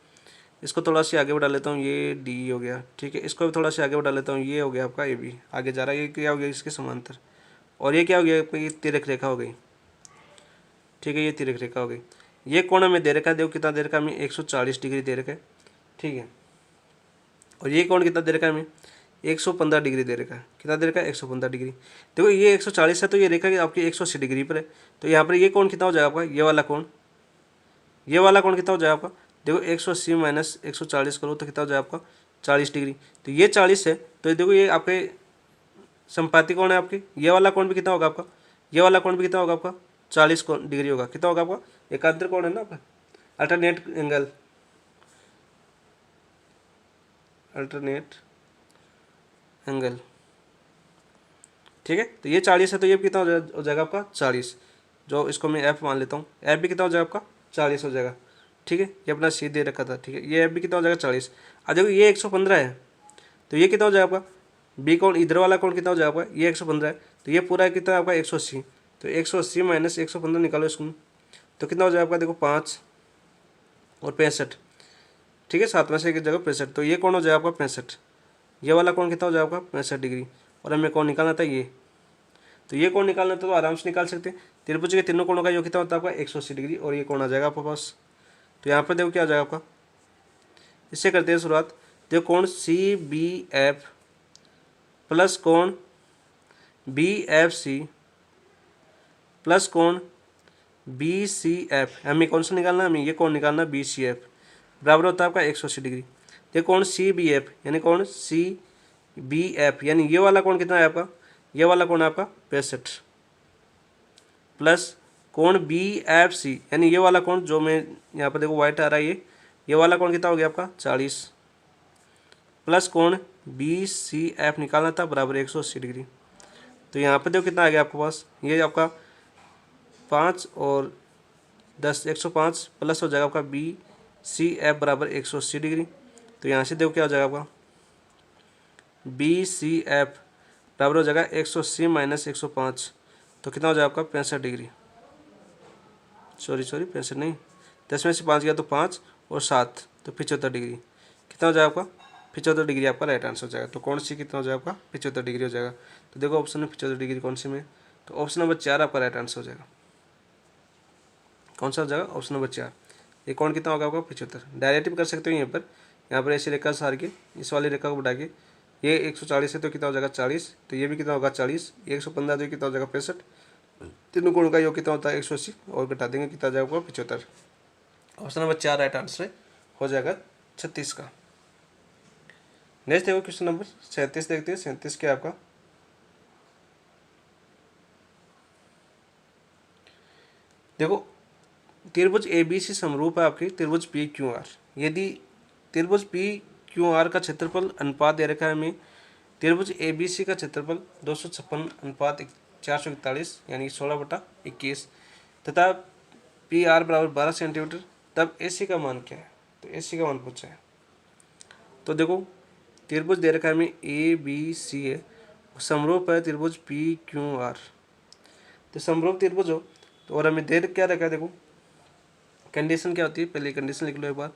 इसको थोड़ा सा आगे बढ़ा लेता हूँ, ये डी हो गया। ठीक है, इसको भी थोड़ा सा आगे बढ़ा लेता हूँ, ये हो गया आपका ए बी, आगे जा रहा है। ये क्या हो गया इसके समांतर, और ये क्या हो गया, ये तिरक रेखा हो गई। ठीक है, ये तिरक रेखा हो गई। ये कोण हमें दे रखा है, देखो कितना दे रखा है हमें 140 डिग्री दे रखा है। ठीक है, और ये कोण कितना दे रखा है हमें 115 डिग्री दे रखा है। कितना दे रखा है 115 डिग्री। देखो ये 140 है तो ये रेखा आपकी 180 डिग्री पर है। तो यहाँ पर ये कोण कितना हो जाएगा आपका, ये वाला कोण, ये वाला कोण कितना हो जाएगा आपका, देखो 180 माइनस 140 करो तो कितना हो जाएगा आपका 40 डिग्री। तो ये 40 है, तो देखो ये आपके संपाती कोण है आपके, ये वाला कोण भी कितना होगा आपका, ये वाला कोण भी कितना होगा आपका 40 डिग्री होगा। कितना होगा आपका, एकांतर कोण है ना आपका, अल्टरनेट एंगल, अल्टरनेट एंगल। ठीक है, तो ये 40 है, तो ये कितना हो जाएगा आपका 40, जो इसको मैं एफ मान लेता हूँ, एफ भी कितना हो जाएगा आपका 40 हो जाएगा। ठीक है, ये अपना सी दे रखा था। ठीक है, ये एफ भी कितना हो जाएगा 40। अब देखो ये 115 है, तो ये कितना हो जाएगा आपका बी कोण, इधर वाला कोण कितना हो जाएगा आपका, ये 115 है, तो ये पूरा कितना आपका 180। तो 180 माइनस 115 निकालो इसको, तो कितना हो जाएगा आपका, देखो 5 और 65। ठीक है, 7 में से एक जगह 65, तो ये कोण हो जाएगा आपका 65। ये वाला कोण कितना हो जाएगा आपका 65 डिग्री, और हमें कोण निकालना था ये, तो ये कोण निकालना था तो आराम से निकाल सकते हैं। त्रिभुज के तीनों कोणों का योग कितना होता है आपका 180 डिग्री, और ये कोण आ जाएगा आपके पास। तो यहाँ पर देखो क्या आ जाएगा आपका, इससे करते हैं शुरुआत। देखो कोण सी बी एफ प्लस कोण बी एफ सी प्लस कोण बी सी एफ, हमें कौन सा निकालना है, हमें ये कोण निकालना है बी सी एफ, बराबर होता है आपका 180 डिग्री। देखो कोण सी बी एफ यानी कोण सी बी एफ यानी ये वाला कोण कितना है आपका, ये वाला कोण है आपका 65, प्लस कोण बी एफ सी यानी ये वाला कोण जो मैं यहाँ पर देखो वाइट आ रहा है, ये वाला कोण कितना हो गया आपका 40, प्लस कोण बी सी एफ निकालना था बराबर 180 डिग्री। तो यहाँ पर देखो कितना आ गया आपके पास, ये आपका 5 और 10 105 प्लस हो जाएगा आपका बी सी एफ बराबर 180 डिग्री। तो यहाँ से देखो क्या हो जाएगा आपका, बी सी एफ बराबर हो जाएगा 180 माइनस 105, तो कितना हो जाएगा आपका 65 डिग्री, सॉरी 65 नहीं, 10 में से 5 गया तो 5 और 7 तो 75 डिग्री, कितना हो जाएगा आपका 75 डिग्री आपका राइट आंसर हो जाएगा। तो कौन सी कितना हो जाएगा आपका 75 डिग्री हो जाएगा। तो देखो ऑप्शन में 75 डिग्री कौन सी में, तो ऑप्शन नंबर 4 आपका राइट आंसर हो जाएगा। कौन सा हो जाएगा, ऑप्शन नंबर 4। ये कौन कितना होगा आपका 75, डायरेक्ट भी कर सकते हो यहाँ पर ऐसी रेखा सार के इस वाली रेखा को बढ़ा के, ये 140 है तो कितना हो जाएगा 40, तो ये भी कितना होगा 40, 115 तो कितना हो जाएगा 65, तीनों कोणों का योग कितना होता है 180 और घटा देंगे कितना हो जाएगा 75। ऑप्शन नंबर 4 राइट आंसर हो जाएगा 36 का। नेक्स्ट देखो क्वेश्चन नंबर 37 देखते हैं। 37 क्या आपका, देखो त्रिभुज ए बी सी समरूप है आपकी त्रिभुज पी क्यू आर। यदि त्रिभुज पी क्यू आर का क्षेत्रफल अनुपात दे रखा है हमें, त्रिभुज ए बी सी का क्षेत्रफल 256 अनुपात 441 यानी 16/21 तथा पी आर बराबर 12 सेंटीमीटर, तब ए सी का मान क्या है, तो ए सी का मान पूछा है। तो देखो त्रिभुज दे रखा है हमें ए बी सी है, समरूप है त्रिभुज पी क्यू आर। तो समरूप त्रिभुज हो तो, और हमें दे क्या रखा है, देखो कंडीशन क्या होती है, पहले कंडीशन लिख लो एक बार।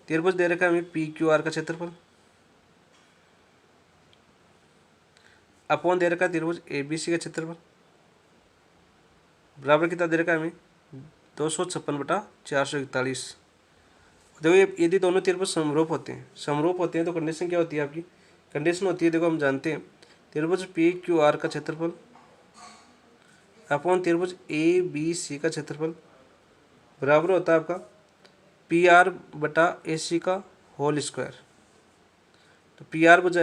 त्रिभुज दे रखा है हमें पी क्यू आर का क्षेत्रफल अपॉन दे रखा है त्रिभुज ए बी सी का क्षेत्रफल बराबर कितना दे रखा है हमें 256/441। देखो ये यदि दोनों त्रिभुज समरूप होते हैं तो कंडीशन क्या होती है आपकी, कंडीशन होती है देखो हम जानते हैं त्रिभुज पी क्यू आर का क्षेत्रफल अपॉन त्रिभुज ए बी सी का क्षेत्रफल बराबर होता है आपका पी आर बटा ए सी का होल स्क्वायर। तो पी आर भुजा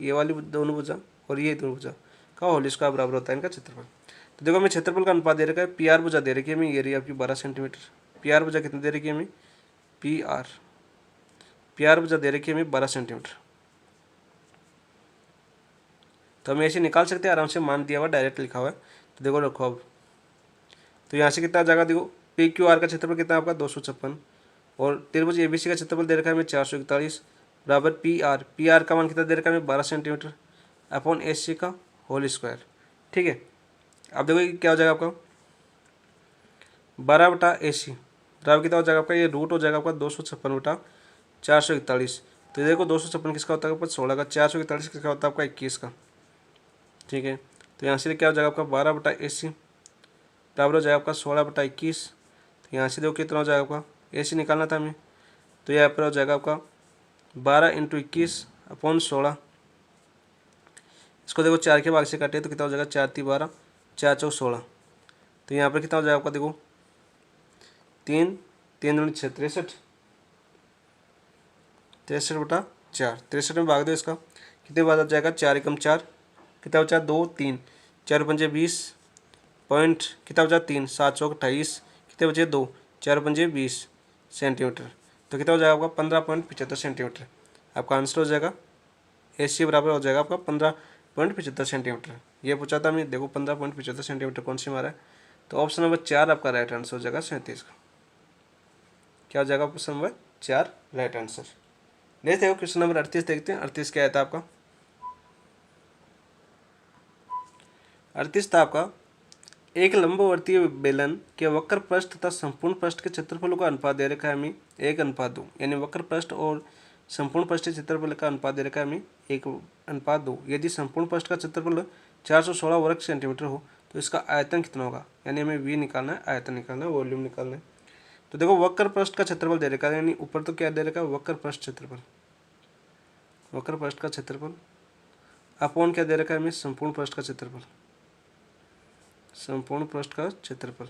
ये वाली दोनों भुजा और ये दोनों भुजा का होल स्क्वायर बराबर होता है इनका क्षेत्रफल। तो देखो हमें क्षेत्रफल का अनुपात दे रखा है, पी आर भुजा दे रखी है हमें, ये रही आपकी 12 सेंटीमीटर, पी आर भुजा कितनी दे रखी है हमें, पी आर भुजा दे रखी है हमें 12 सेंटीमीटर। तो हम ऐसे निकाल सकते हैं आराम से, मान दिया हुआ डायरेक्ट लिखा हुआ है। तो देखो रखो अब, तो यहाँ से कितना जाएगा, देखो पी क्यू आर का क्षेत्रफल कितना है आपका 256 और त्रिभुज ए बी सी का क्षेत्रफल दे रखा है हमें 441 बराबर पी आर का मान कितना दे रखा है हमें 12 सेंटीमीटर अपॉन ए सी का होल स्क्वायर। ठीक है, अब देखो क्या हो जाएगा आपका 12/AC बराबर कितना हो जाएगा आपका, ये रूट हो जाएगा आपका 256/441। तो देखो 256 किसका होता है आपका 16 का, 441 किसका होता है आपका 21 का। ठीक है, तो यहाँ से क्या हो जाएगा आपका 12/AC बराबर हो जाएगा आपका 16/21। तो यहाँ से देखो कितना हो जाएगा आपका, AC निकालना था हमें, तो यहाँ पर हो जाएगा आपका 12 × 21 अपॉन 16। इसको देखो 4 के भाग से काटे तो कितना हो जाएगा 4 × 3 = 12, 4 × 4 = 16। तो यहाँ पर कितना हो जाएगा आपका, देखो 3 × 6 = 63, 63/4, 63 में भाग दो इसका, कितने बाद आ जाएगा 4 × 4 कितना बचा 2 3, 4 × 5 = 20 पॉइंट कितना बचा 3, 7 × 4 = 28, कितने बचे 2, 4 × 5 = 20 सेंटीमीटर। तो कितना हो जाएगा आपका 15.75 सेंटीमीटर आपका आंसर हो जाएगा। AC बराबर हो जाएगा आपका 15.75 सेंटीमीटर। ये पूछा था मैं, देखो 15.75 सेंटीमीटर कौन सी मारा है, तो ऑप्शन नंबर 4 आपका राइट आंसर हो जाएगा 37 का। क्या हो जाएगा option number 4 right answer. Next देखो क्वेश्चन नंबर 38 देखते हैं। 38 क्या था आपका, 38 था आपका एक लंबवर्तीय बेलन के वक्र पृष्ठ तथा संपूर्ण पृष्ठ के क्षेत्रफलों का अनुपात दे रखा है हमें 1:2, यानी वक्र पृष्ठ और संपूर्ण पृष्ठ के क्षेत्रफल का अनुपात दे रखा है हमें 1:2। यदि संपूर्ण पृष्ठ का क्षेत्रफल 416 वर्ग सेंटीमीटर हो तो इसका आयतन कितना होगा, यानी हमें v निकालना है, आयतन निकालना है, वॉल्यूम निकालना है। तो देखो वक्र पृष्ठ का क्षेत्रफल दे रखा है, यानी ऊपर तो क्या दे रखा है, वक्र पृष्ठ क्षेत्रफल, वक्र पृष्ठ का क्षेत्रफल अपॉन क्या दे रखा है हमें, संपूर्ण पृष्ठ का क्षेत्रफल, संपूर्ण पृष्ठ का क्षेत्रफल।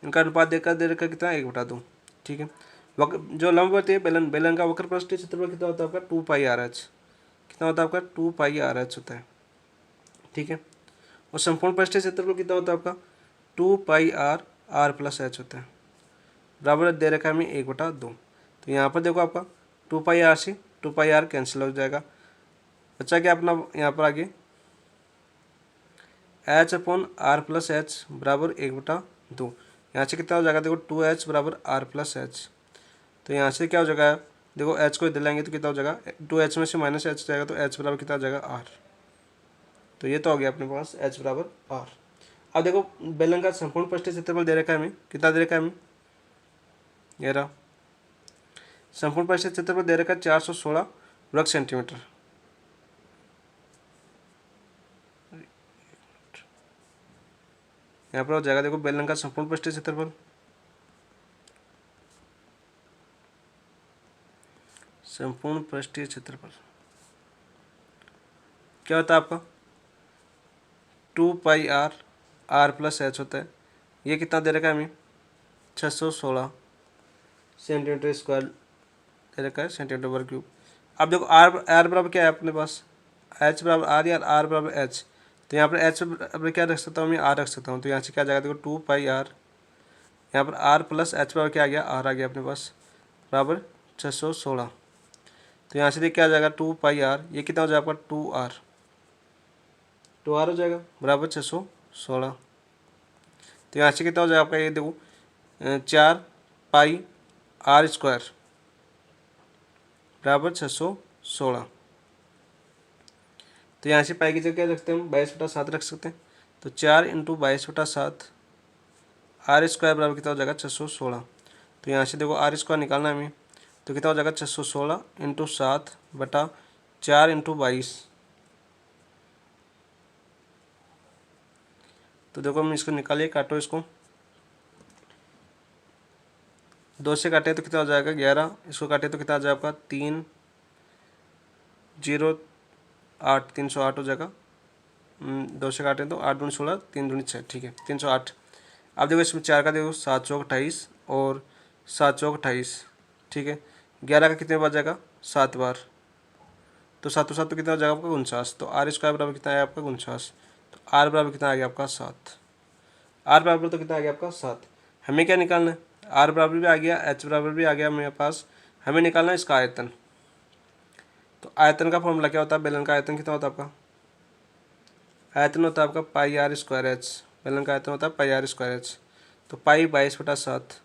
इनका अनुपात देकर दे रखा है कितना, 1/2। ठीक है। जो लंबवत है बेलन, बेलन का वक्र पृष्ठ क्षेत्रफल कितना होता है आपका, 2πr(h), कितना होता है आपका, 2πr(h) होता है। ठीक है। और संपूर्ण पृष्ठ क्षेत्रफल कितना होता है आपका, 2πr(r+h) होता है, बराबर दे रखा है हमें 1/2। तो यहाँ पर देखो आपका 2πr से 2πr कैंसिल हो जाएगा, बच्चा क्या अपना यहाँ पर आगे h/r+h बराबर 1/2। यहाँ से कितना हो जाएगा, देखो 2h बराबर r+h। तो यहाँ से क्या हो जाएगा, देखो h को इधर लाएंगे तो कितना हो जाएगा, 2h में से -h जाएगा, तो h बराबर कितना हो जाएगा, r। तो ये तो हो गया अपने पास h बराबर r। अब देखो बेलन का संपूर्ण पृष्ठीय क्षेत्रफल दे रखा है हमें, कितना दे रखा है हमें, ये रहा संपूर्ण पृष्ठीय क्षेत्रफल दे रखा है 416 वर्ग सेंटीमीटर। यहाँ पर हो जाएगा देखो बेलन का संपूर्ण पृष्ठीय क्षेत्रफल, संपूर्ण पृष्ठीय क्षेत्रफल क्या होता है आपका, 2πr(r+h) होता है। ये कितना दे रखा है हमें, 616 सेंटीमीटर स्क्वायर दे रखा है, सेंटीमीटर वर्ग क्यूब। अब देखो r बराबर क्या है अपने पास, h बराबर r या r बराबर h। तो यहाँ पर h बराबर क्या रख सकता हूँ मैं, r रख सकता हूँ। तो यहाँ से क्या आ जाएगा, देखो 2πr, यहाँ पर r+h बराबर क्या आ गया, r आ गया अपने पास, बराबर 616। तो यहाँ से देख क्या आ जाएगा, 2πr, ये कितना हो जाएगा आपका 2r हो जाएगा, बराबर 616। तो यहाँ से कितना हो जाएगा आपका, ये देखो 4πr² बराबर 616। तो यहाँ से पाई की जगह क्या रखते हैं हम, 22/7 रख सकते हैं। तो 4 × 22/7 r² बराबर कितना हो जाएगा, 616। तो यहाँ से देखो r² निकालना है हमें, तो कितना हो जाएगा, 616 × 7/4 × 22। तो देखो हम इसको निकालिए, काटो इसको, 2 से काटे तो कितना हो जाएगा 11, इसको काटे तो कितना आ जाएगा आपका 308 हो जाएगा। 2 से काटें तो 8 दूनी 16, 3 दूनी 6, ठीक है 308। अब देखो इसमें 4 का देखो 7 चौक 28 और 7 चौक 28, ठीक है। 11 का कितने बार जाएगा, 7 बार, तो 7 7 तो कितना हो जाएगा आपका 49। तो r² बराबर कितना आया आपका 49। तो r बराबर कितना आ गया आपका 7, r बराबर तो कितना आ गया आपका 7। हमें क्या निकालना है, r बराबर भी आ गया, h बराबर भी आ गया मेरे पास, हमें निकालना है इसका आयतन। तो आयतन का फॉर्मूला क्या होता है, बेलन का आयतन कितना होता है आपका, आयतन होता है आपका πr²h, बेलन का आयतन होता है πr²h। तो पाई 22/7,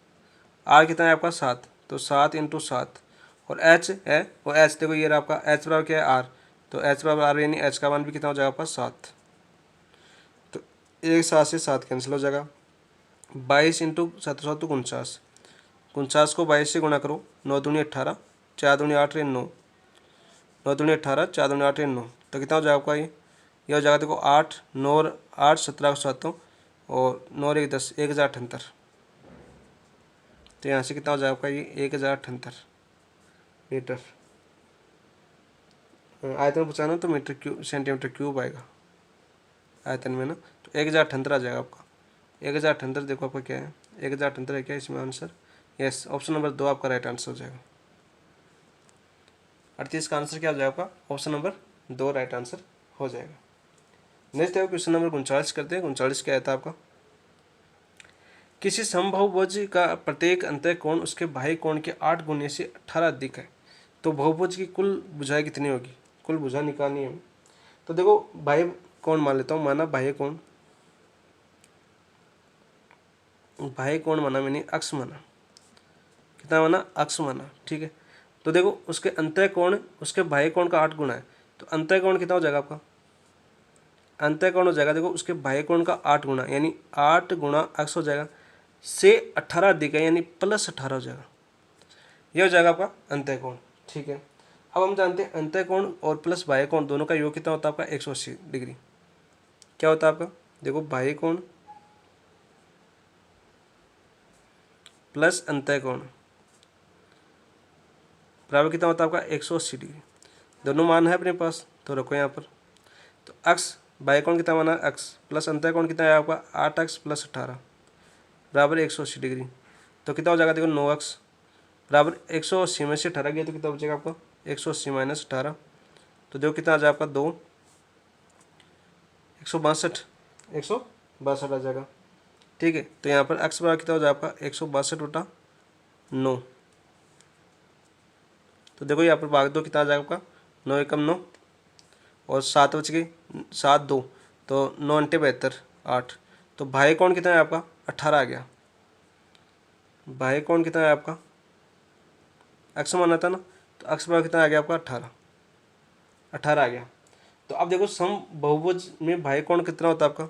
r कितना है आपका 7, तो 7 × 7, और h है वो h देखो ये रहा आपका h बराबर क्या है r, तो h बराबर r, यानी h का मान भी कितना हो जाएगा आपका 7। तो 1 7 से 7 कैंसिल हो जाएगा, 22 × 7 7 तो 49, 49 को 22 से गुणा करो, 9 दूनी 18, 4 दूनी 8 × 9, 9 दूनी 18, 4 दूनी 8 × 9, तो कितना हो जाएगा आपका ये हो जाएगा देखो 8 9 8 17 7 और 9 1 10, 1078। तो यहाँ से कितना हो जाएगा आपका ये 1078 मीटर। आयतन पूछा तो मीटर क्यूब सेंटीमीटर क्यूब आएगा आयतन में ना, तो 1078 आ जाएगा आपका। 1078 देखो आपका क्या है, 1078 है क्या इसमें आंसर, यस ऑप्शन नंबर 2 आपका राइट आंसर हो जाएगा। 38 का आंसर क्या हो जाएगा आपका, ऑप्शन नंबर 2 राइट आंसर हो जाएगा। नेक्स्ट है क्वेश्चन नंबर 39 करते हैं। 39 क्या था आपका, किसी समबाहुभुज का प्रत्येक अंतः कोण उसके बाह्य कोण के 8 गुने से 18 अधिक है, तो बहुभुज की कुल भुजाएं कितनी होगी, कुल भुजा निकालनी है। तो देखो बाह्य कोण मान लेता हूँ, माना बाह्य कोण, बाह्य कोण माना मैंने अक्ष माना, कितना माना अक्ष माना, ठीक है। तो देखो उसके अंतः कोण उसके बाह्य कोण का 8 गुना है, तो अंतः कोण कितना हो जाएगा आपका, अंतः कोण हो जाएगा देखो उसके बाह्य कोण का 8 गुना, यानी 8 गुणा अक्ष हो जाएगा, से 18 अधिक है यानी +18 हो जाएगा, ये हो जाएगा आपका अंतः कोण, ठीक है। अब हम जानते हैं अंतः कोण और प्लस बाह्य कोण दोनों का योग कितना होता है आपका 180 डिग्री, क्या होता है आपका देखो बाह्य कोण प्लस अंतः कोण बराबर कितना होता है आपका 180 डिग्री। दोनों मान है अपने पास, तो रखो यहाँ पर। तो अक्स बाह्य कोण कितना माना अक्स प्लस अंतः कोण कितना है आपका 8x प्लस 18 बराबर 180 डिग्री। तो कितना हो जाएगा देखो 9x बराबर 180 में से 18 गया तो कितना बचेगा आपका 180 माइनस 18। तो देखो कितना आ जाएगा आपका 2 162 आ जाएगा। ठीक है, तो यहाँ पर x बराबर कितना हो जाएगा आपका 162/9। तो देखो यहाँ पर भाग दो कितना आ जाएगा आपका 9 एकम 9 और 7 बच गई 7 2 तो 9 अंटे 72 8। तो बाह्य कोण कितना है आपका 18 आ गया। बाह्य कोण कितना है आपका x माना था ना, तो x बराबर कितना आ गया आपका 18 आ गया। तो अब देखो सम बहुभुज में बाह्य कोण कितना होता है आपका,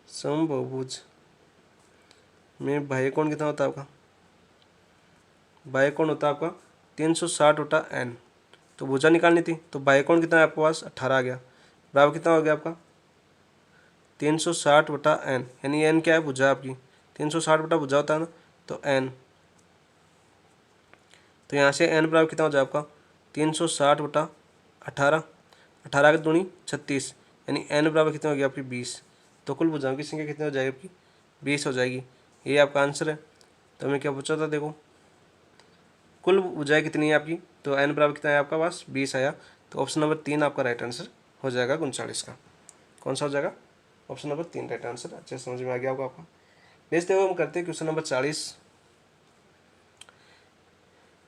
सम बहुभुज में बाह्य कोण कितना होता है आपका, बाह्य कोण होता है आपका 360/n। तो भुजा निकालनी थी, तो बाह्य कोण कितना है आपके पास 18 आ गया बराबर कितना हो गया आपका 360/n, यानी n क्या है भुजा आपकी 360 बटा भुजा होता है ना, तो n। तो यहाँ से n बराबर कितना हो जाए आपका 360/18 18 की दूनी 36, यानी n बराबर कितना हो गया आपकी 20। तो कुल भुजाओं की संख्या कितनी हो जाएगी आपकी 20 हो जाएगी। ये आपका आंसर है। तो हमें क्या पूछा था देखो कुल भुजाएं कितनी है आपकी, तो n बराबर कितना है आपका पास 20 आया। तो ऑप्शन नंबर 3 आपका राइट आंसर हो जाएगा 39 का। कौन सा हो जाएगा ऑप्शन नंबर 3 राइट आंसर। अच्छे समझ में आ गया होगा आपका। नेक्स्ट देखो हम करते हैं क्वेश्चन नंबर 40।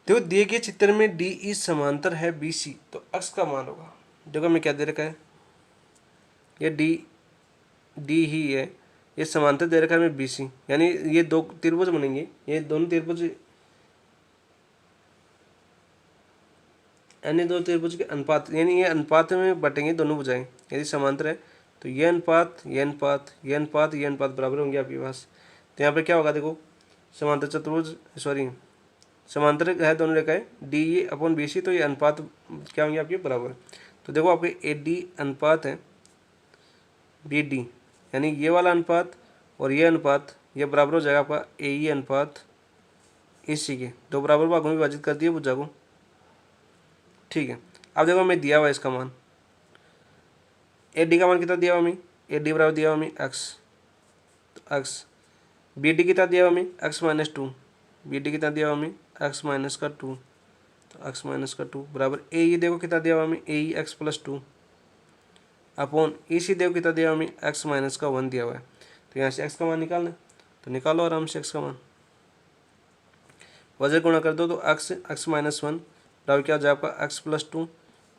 देखो दिए गए चित्र में डी ई समांतर है बी सी, तो अक्स का मान होगा। देखो हमें क्या दे रखा है, ये डी ही है, ये समांतर दे रखा है हमें बी सी, यानी ये दो त्रिभुज बनेंगे, ये दोनों त्रिभुज अन्य दो त्रिभुज के अनुपात, यानी ये अनुपात में बटेंगे दोनों भुजाएं यदि समांतर है। तो ये अनुपात ये अनुपात ये अनुपात ये अनुपात बराबर होंगे आपके पास। तो यहाँ पर क्या होगा देखो समांतर चतुर्भुज समांतर है दोनों रेखाएं D A upon B C, तो ये अनुपात क्या होंगे आपके बराबर। तो देखो आपके ए डी अनुपात है बी डी, यानी ये वाला अनुपात और ये अनुपात ये बराबर हो जाएगा आपका ए ई अनुपात ए सी के। दो बराबर भागों में विभाजित कर दिए भुजा को। ठीक है, अब देखो हमें दिया हुआ इसका मान, ए डी का मान कितना दिया हुआ हमें, ए डी बराबर दिया हुआ हमें एक्स, तो एक्स बी डी कितना दिया हुआ हमें x-2, बी डी कितना दिया हुआ हमें x-2, तो x-2 बराबर ए ई देखो कितना दिया हुआ हमें ए ई x+2 अपॉन ई सी देखो कितना दिया हुआ हमें x-1 दिया हुआ है। तो यहाँ से x का मान निकालना है, तो निकालो आराम से x का मान, वजह गुणा कर दो तो x-1 बराबर क्या हो जाएगा आपका x+2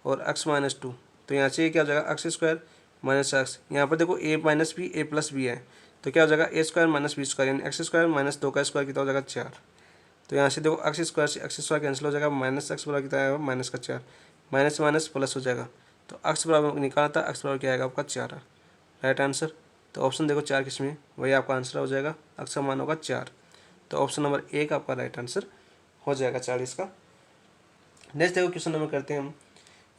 और x-2। तो यहाँ से क्या हो जाएगा x² माइनस एक्स, यहाँ पर देखो a minus B A plus B है, तो क्या हो जाएगा a² माइनस बी² यानी x² माइनस 2 का स्क्वायर कितना हो जाएगा 4। तो यहाँ से देखो x² से x² कैंसिल हो जाएगा, माइनस x बराबर कितना आएगा माइनस का 4, माइनस माइनस प्लस हो जाएगा। तो x बराबर निकाला था, x बराबर क्या आएगा आपका 4 राइट आंसर। तो ऑप्शन देखो 4 किसमें, वही आपका आंसर हो जाएगा, x का मान होगा 4। तो ऑप्शन नंबर 1 आपका राइट आंसर हो जाएगा 40 का। नेक्स्ट देखो क्वेश्चन नंबर करते हैं हम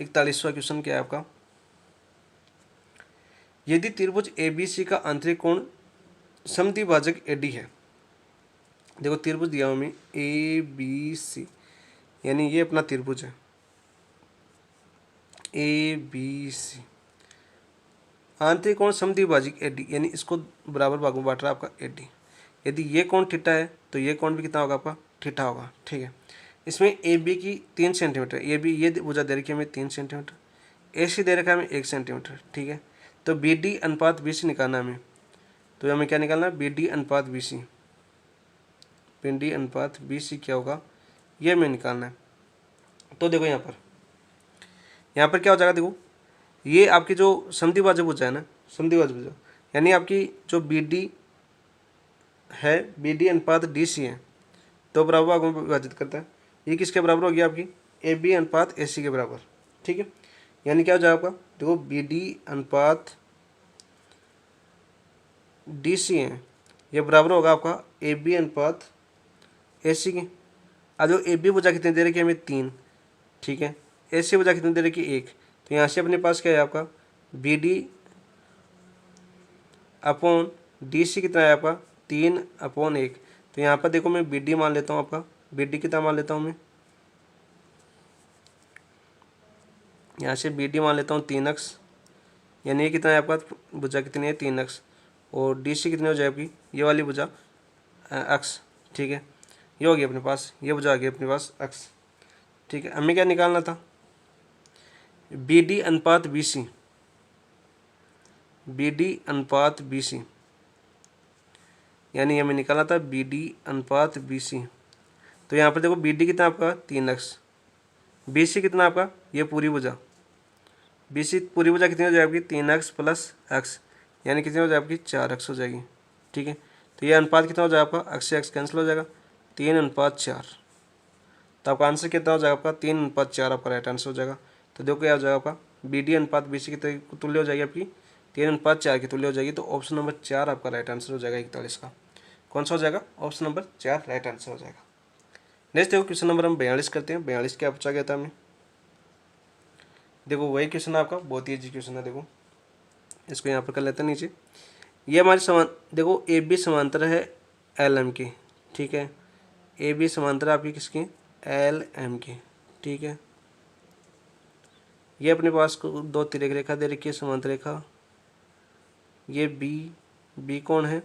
41वां क्वेश्चन क्या है आपका, यदि त्रिभुज ए बी सी का आंतरिक कोण समद्विभाजक ए डी है। देखो त्रिभुज दिया हमें ए बी सी, यानी ये अपना त्रिभुज है ए बी सी, आंतरिक कोण समद्विभाजक ए डी, यानी इसको बराबर भागों में बांट रहा है आपका ए डी। यदि ये कोण थीटा है तो ये कोण भी कितना होगा आपका थीटा होगा। ठीक है, इसमें ए बी की 3 सेंटीमीटर, ए बी ये भुजा दे रखी है हमें 3 सेंटीमीटर, ए सी दे रखा है हमें 1 सेंटीमीटर। ठीक है, तो बी डी अनुपात बी सी निकालना है हमें, तो हमें क्या निकालना है बी डी अनुपात बी सी, बी डी अनुपात बी सी क्या होगा ये हमें निकालना है। तो देखो यहाँ पर क्या हो जाएगा, देखो ये आपकी जो समद्विभाजक भुजा है ना, समद्विभाजक भुजा यानी आपकी जो बी डी है बी डी अनुपात डी सी है, दो बराबर भागों में विभाजित करता है। ये किसके बराबर होगी आपकी ए बी अनुपात ए सी के बराबर। ठीक है, यानी क्या हो जाएगा आपका देखो बी डी अनुपात डी सी है, ये बराबर होगा आपका ए बी अनुपात ए सी के। अब जो ए बी भुजा कितनी दे रखी है हमें 3, ठीक है, ए सी भुजा कितनी दे रखी है 1, तो यहाँ से अपने पास क्या है आपका B D upon D C कितना है आपका 3/1। तो यहाँ पर देखो मैं बी डी मान लेता हूँ, आपका बी डी कितना मान लेता हूँ मैं, यहाँ से बी डी मान लेता हूँ 3x, यानी ये कितना है आपका भुजा कितनी है 3x, और डी सी कितनी हो जाए आपकी ये वाली भुजा x। ठीक है, ये हो गया अपने पास, ये भुजा आ गई अपने पास x। ठीक है, हमें क्या निकालना था, बी डी अनुपात बी सी, बी डी अनुपात बी सी, यानी हमें निकालना था बी डी अनुपात बी सी। तो यहाँ पर देखो बी डी कितना आपका 3x, बी सी कितना आपका ये पूरी भुजा, बी सी पूरी भुजा कितनी हो जाएगी 3x प्लस x, यानी कितनी हो जाएगी 4x हो जाएगी। ठीक है, तो ये अनुपात कितना हो जाएगा आपका, x से x कैंसिल हो जाएगा, 3/4। तो आपका आंसर कितना हो जाएगा आपका 3/4, आपका राइट आंसर हो जाएगा। तो देखो क्या हो जाएगा आपका बी डी अनुपात बी सी की तुल्य हो जाएगी आपकी 3/4 की तुल्य हो जाएगी। तो ऑप्शन नंबर 4 आपका राइट आंसर हो जाएगा 41 का। कौन सा हो जाएगा, ऑप्शन नंबर 4 राइट आंसर हो जाएगा। नेक्स्ट देखो क्वेश्चन नंबर हम 42 करते हैं। 42 क्या पूछा गया था हमें, देखो वही क्वेश्चन है आपका, बहुत ही इजी क्वेश्चन है। देखो इसको यहाँ पर कर लेते हैं नीचे। ये हमारे समान देखो ए बी समांतर है एल एम की। ठीक है, ए बी समांतर आपकी किसकी, एल एम की। ठीक है, ये अपने पास को 2 तिर्यक रेखा दे रखी है समांतर रेखा, ये बी कौन है,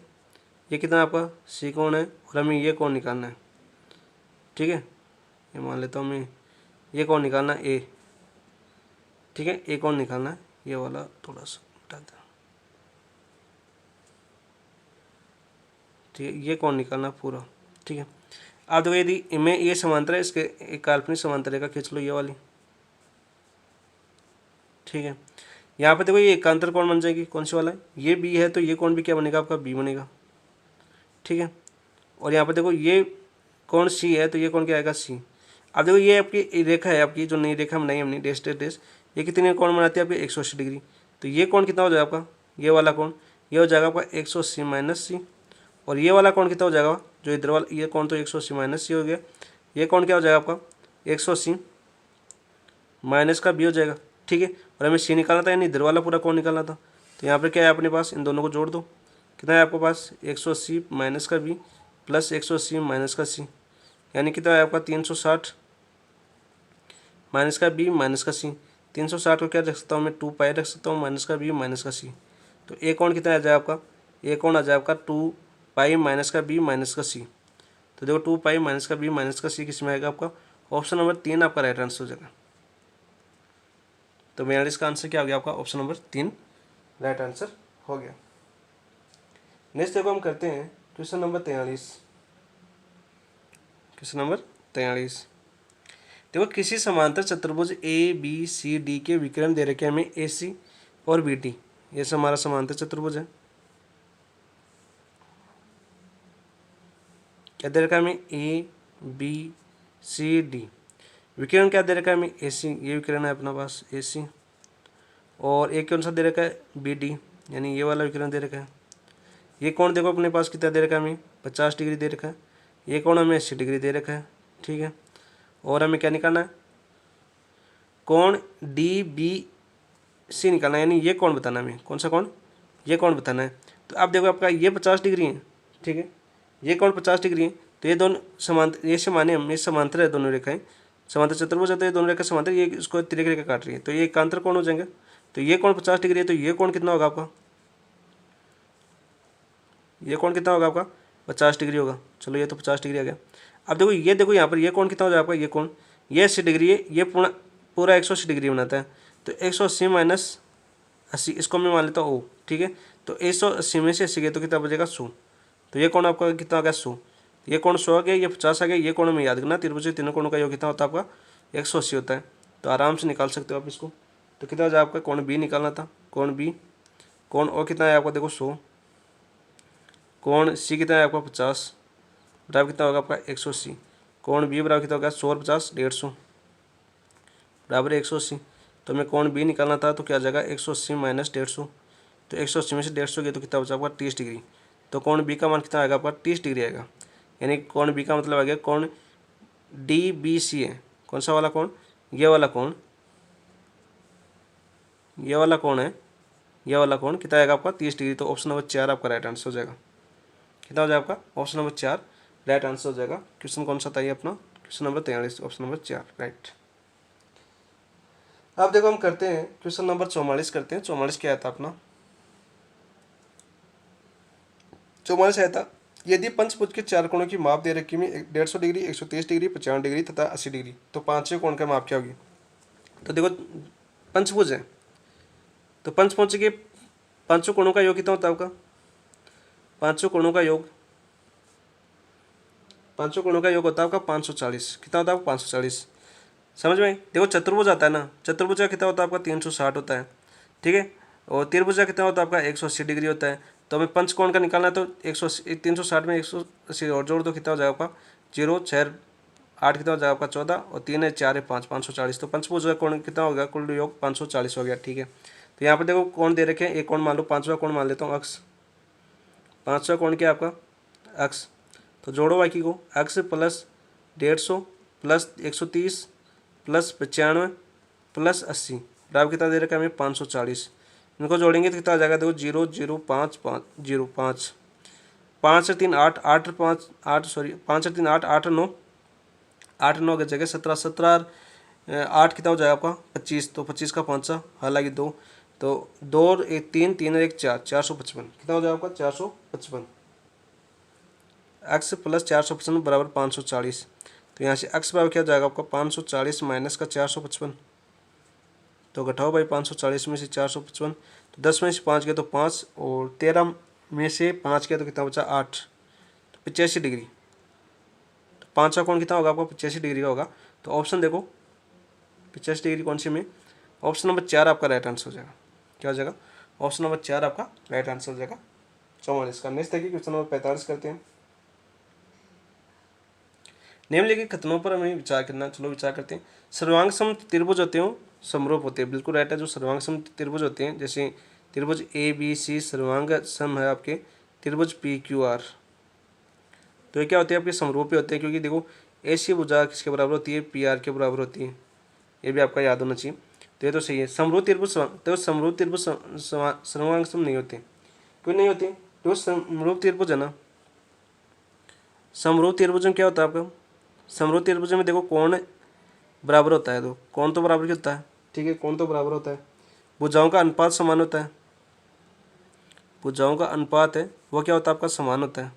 ये कितना आपका सी कौन है, और हमें ये कौन निकालना है। ठीक है, ये मान लेता हूँ मैं, ये कौन निकालना है ए। ठीक है, ए कौन निकालना है, ये वाला थोड़ा सा हटा दें। ठीक है, ये कौन निकालना पूरा। ठीक है, आप देखो यदि इनमें ये समांतर है, इसके एक काल्पनिक समांतर रेखा खींच लो ये वाली। ठीक है, यहाँ पे देखो ये एकांतर कौन बन जाएगी, कौन सी वाला है, ये बी है, तो ये कौन भी क्या बनेगा आपका बी बनेगा। ठीक है, और यहाँ पर देखो ये कौन सी है, तो ये कौन क्या आएगा सी। अब देखो ये आपकी रेखा है, आपकी जो नई रेखा बनाई हमने डैश डैश डैश, ये कितनी कौन बनाती है आपकी 180 डिग्री। तो ये कौन कितना हो जाएगा आपका, ये वाला कौन, ये हो जाएगा आपका 180 माइनस सी। और ये वाला कौन कितना हो जाएगा, जो इधर वाला ये कौन, तो 180 माइनस सी हो गया। ये कौन क्या हो जाएगा आपका 180 माइनस का बी हो जाएगा। ठीक है, और हमें सी निकालना था, यानी इधर वाला पूरा कौन निकालना था। तो यहाँ पर क्या है अपने पास, इन दोनों को जोड़ दो, कितना है आपके पास 180 माइनस का बी प्लस 180 माइनस का सी, यानी कितना है आपका 360 माइनस का बी माइनस का सी। 360 को क्या रख सकता हूँ मैं 2 पाई रख सकता हूँ माइनस का बी माइनस का सी। तो ए कौन कितना आ जाए आपका, ए कौन आ जाए आपका 2 पाई माइनस का बी माइनस का सी। तो देखो 2 पाई माइनस का बी माइनस का सी किस में आएगा आपका, ऑप्शन नंबर 3 आपका राइट आंसर हो जाएगा। तो 42 का आंसर क्या हो गया आपका, ऑप्शन नंबर 3 राइट आंसर हो गया। नेक्स्ट देखो हम करते हैं क्वेश्चन नंबर 43। क्वेश्चन नंबर 43 देखो किसी समांतर चतुर्भुज ए बी सी डी के विकर्ण दे रखे हमें ए सी और बी डी। ये हमारा समांतर चतुर्भुज है। क्या दे रखा है हमें ए बी सी डी, विकर्ण क्या दे रखा है हमें ए सी, ये विकर्ण है अपना पास ए सी, और एक कौन सा दे रखा है बी डी, यानी ये वाला विकर्ण दे रखा है। ये कौन देखो अपने पास कितना दे रखा है हमें 50 डिग्री दे रखा है, ये कौन हमें 80 डिग्री दे रखा है। ठीक है, और हमें क्या निकालना है, कौन डी बी सी निकालना है, यानी ये कौन बताना है हमें, कौन सा कौन, ये कौन बताना है। तो आप देखो आपका ये 50 डिग्री है। ठीक है, ये कौन 50 डिग्री है, तो ये दोनों समांतर, ये से माने हम ये समांतर है दोनों रेखाएं, समांतर चतुर्भुज है, तो ये दोनों रेखा समांतर, ये इसको तिर्यक रेखा काट रही है, तो ये एकांतर कौन हो जाएंगे। तो ये कौन 50 डिग्री है, तो ये कौन कितना होगा आपका, ये कौन कितना होगा आपका 50 डिग्री होगा। चलो ये तो 50 डिग्री आ गया। अब देखो यहाँ पर ये कौन कितना हो जाएगा आपका, ये कौन, ये 80 डिग्री है, ये पूरा 180 डिग्री बनाता है। तो 180 माइनस 80, इसको मैं मान लेता हूँ ओ। ठीक है, तो 180 में से 80 गए तो कितना बचेगा 100। तो ये कौन आपका कितना आ गया 100, ये कौन 100 आ गया, ये 50 आ गया, ये कौन हमें याद करना, त्रिभुज के तीनों कोणों का योग कितना होता है आपका 180 होता है। तो आराम से निकाल सकते हो आप इसको। तो कितना हो जाए आपका, कौन बी निकालना था, कौन बी, कौन ओ कितना है आपका देखो 100, कौन सी कितना है आपका 50, बराबर कितना होगा आपका 180, कौन बी बराबर कितना होगा 100 और 50 150 बराबर 180। तो हमें कौन बी निकालना था, तो क्या आ जाएगा 180 माइनस 150। तो 180 में से 150 गया तो कितना बचा आपका 30 डिग्री। तो कौन बी का मान कितना आएगा आपका 30 डिग्री आएगा, यानी कौन बी का मतलब आ गया कौन डी बी सी है, कौन सा वाला कौन, ये वाला कौन, ये वाला कौन है ये वाला कोण कितना आएगा आपका 30 डिग्री। तो ऑप्शन नंबर 4 आपका राइट आंसर हो जाएगा। कितना हो जाएगा आपका ऑप्शन नंबर 4 राइट आंसर हो जाएगा। क्वेश्चन कौन सा था ये अपना, question number 43, option number 4 right. अब देखो हम करते हैं क्वेश्चन नंबर 44 करते हैं। 44 क्या आता अपना, 44 आया था, यदि पंचभुज के चार कोणों की माप दे रखी है 150 डिग्री, 130 डिग्री, 95 डिग्री तथा 80 डिग्री, तो पांचवें कोण का माप क्या होगी। तो देखो पंचभुज है, तो पंचभुज के पांचों कोणों का योग कितना होता है आपका, पांचों कोणों का योग, पांचों कोणों का योग होता है आपका 540। कितना होता है आपका 540, समझ में। देखो चतुर्भुज आता है ना, चतुर्भुज का कितना होता है आपका 360 होता है, ठीक है। और त्रिभुज का कितना होता है आपका 180 डिग्री होता है। तो हमें पंचकोण का निकालना है, तो 180 360 में 180 और जोड़ दो, कितना हो जाएगा आपका 0 6 8, कितना हो जाएगा आपका 14, और 3 है 4 है 5, 540। तो पंचभुज का कोण कितना हो गया, कुल योग 540 हो गया, ठीक है। तो यहाँ पर देखो कोण दे रखे हैं, एक कोण मान लो, पाँचवा कोण मान लेता हूँ अक्ष, पाँचवा कोण क्या आपका अक्ष। तो जोड़ो बाकी को, अक्ष प्लस 150 प्लस 130 प्लस 95 प्लस 80 बराबर कितना दे रखा है हमें 540। इनको जोड़ेंगे तो कितना आ जाएगा, देखो 0 0 5 5 0 5 5 3 8 8 5 8 सॉरी 5 3 8 8 9 8 9 की जगह 17 17 8 कितना हो जाएगा आपका 25। तो 25 का 5 हालांकि 2, तो 2 और 1 3 3 और 1 4 455, कितना हो जाएगा आपका 455। एक्स प्लस 455 बराबर 540। तो यहाँ से एक्स बराबर क्या हो जाएगा आपका 540 माइनस का 455। तो घटाओ भाई 540 में से 455, तो 10 में से 5 गया तो 5, और 13 में से 5 गया तो कितना बचा 8, तो 85 डिग्री। तो पाँचवा कोण कितना होगा आपका 85 डिग्री का होगा। तो ऑप्शन देखो 85 डिग्री कौन सी में, ऑप्शन नंबर 4 आपका राइट आंसर हो जाएगा। क्या हो जाएगा, ऑप्शन नंबर 4 आपका राइट आंसर हो जाएगा 44 का। नेक्स्ट देखिए क्वेश्चन नंबर 45 करते हैं। निम्नलिखित कथनों पर हमें विचार करना, चलो विचार करते हैं। सर्वांग सम त्रिभुज होते हो समरूप होते हैं, बिल्कुल राइट है। जो सर्वांग सम त्रिभुज होते हैं, जैसे त्रिभुज ABC सर्वांग सम है आपके त्रिभुज PQR, तो ये क्या होते हैं आपके समरूपी होते हैं, क्योंकि देखो AC भुजा किसके बराबर होती है, PR के बराबर होती है, ये भी आपका याद होना चाहिए। तो ये तो सही है। समरूप त्रिभुज, तो समरूप त्रिभुज सर्वांग सम नहीं होते, क्यों नहीं होते, तो समरूप त्रिभुज है ना, समरूप त्रिभुज में क्या होता है आपका, समरूप त्रिभुज में देखो कोण बराबर होता है, तो कोण तो बराबर क्या होता है, ठीक है, कोण तो बराबर होता है। भुजाओं का अनुपात समान होता है, भुजाओं का अनुपात है वो क्या होता है आपका समान होता है,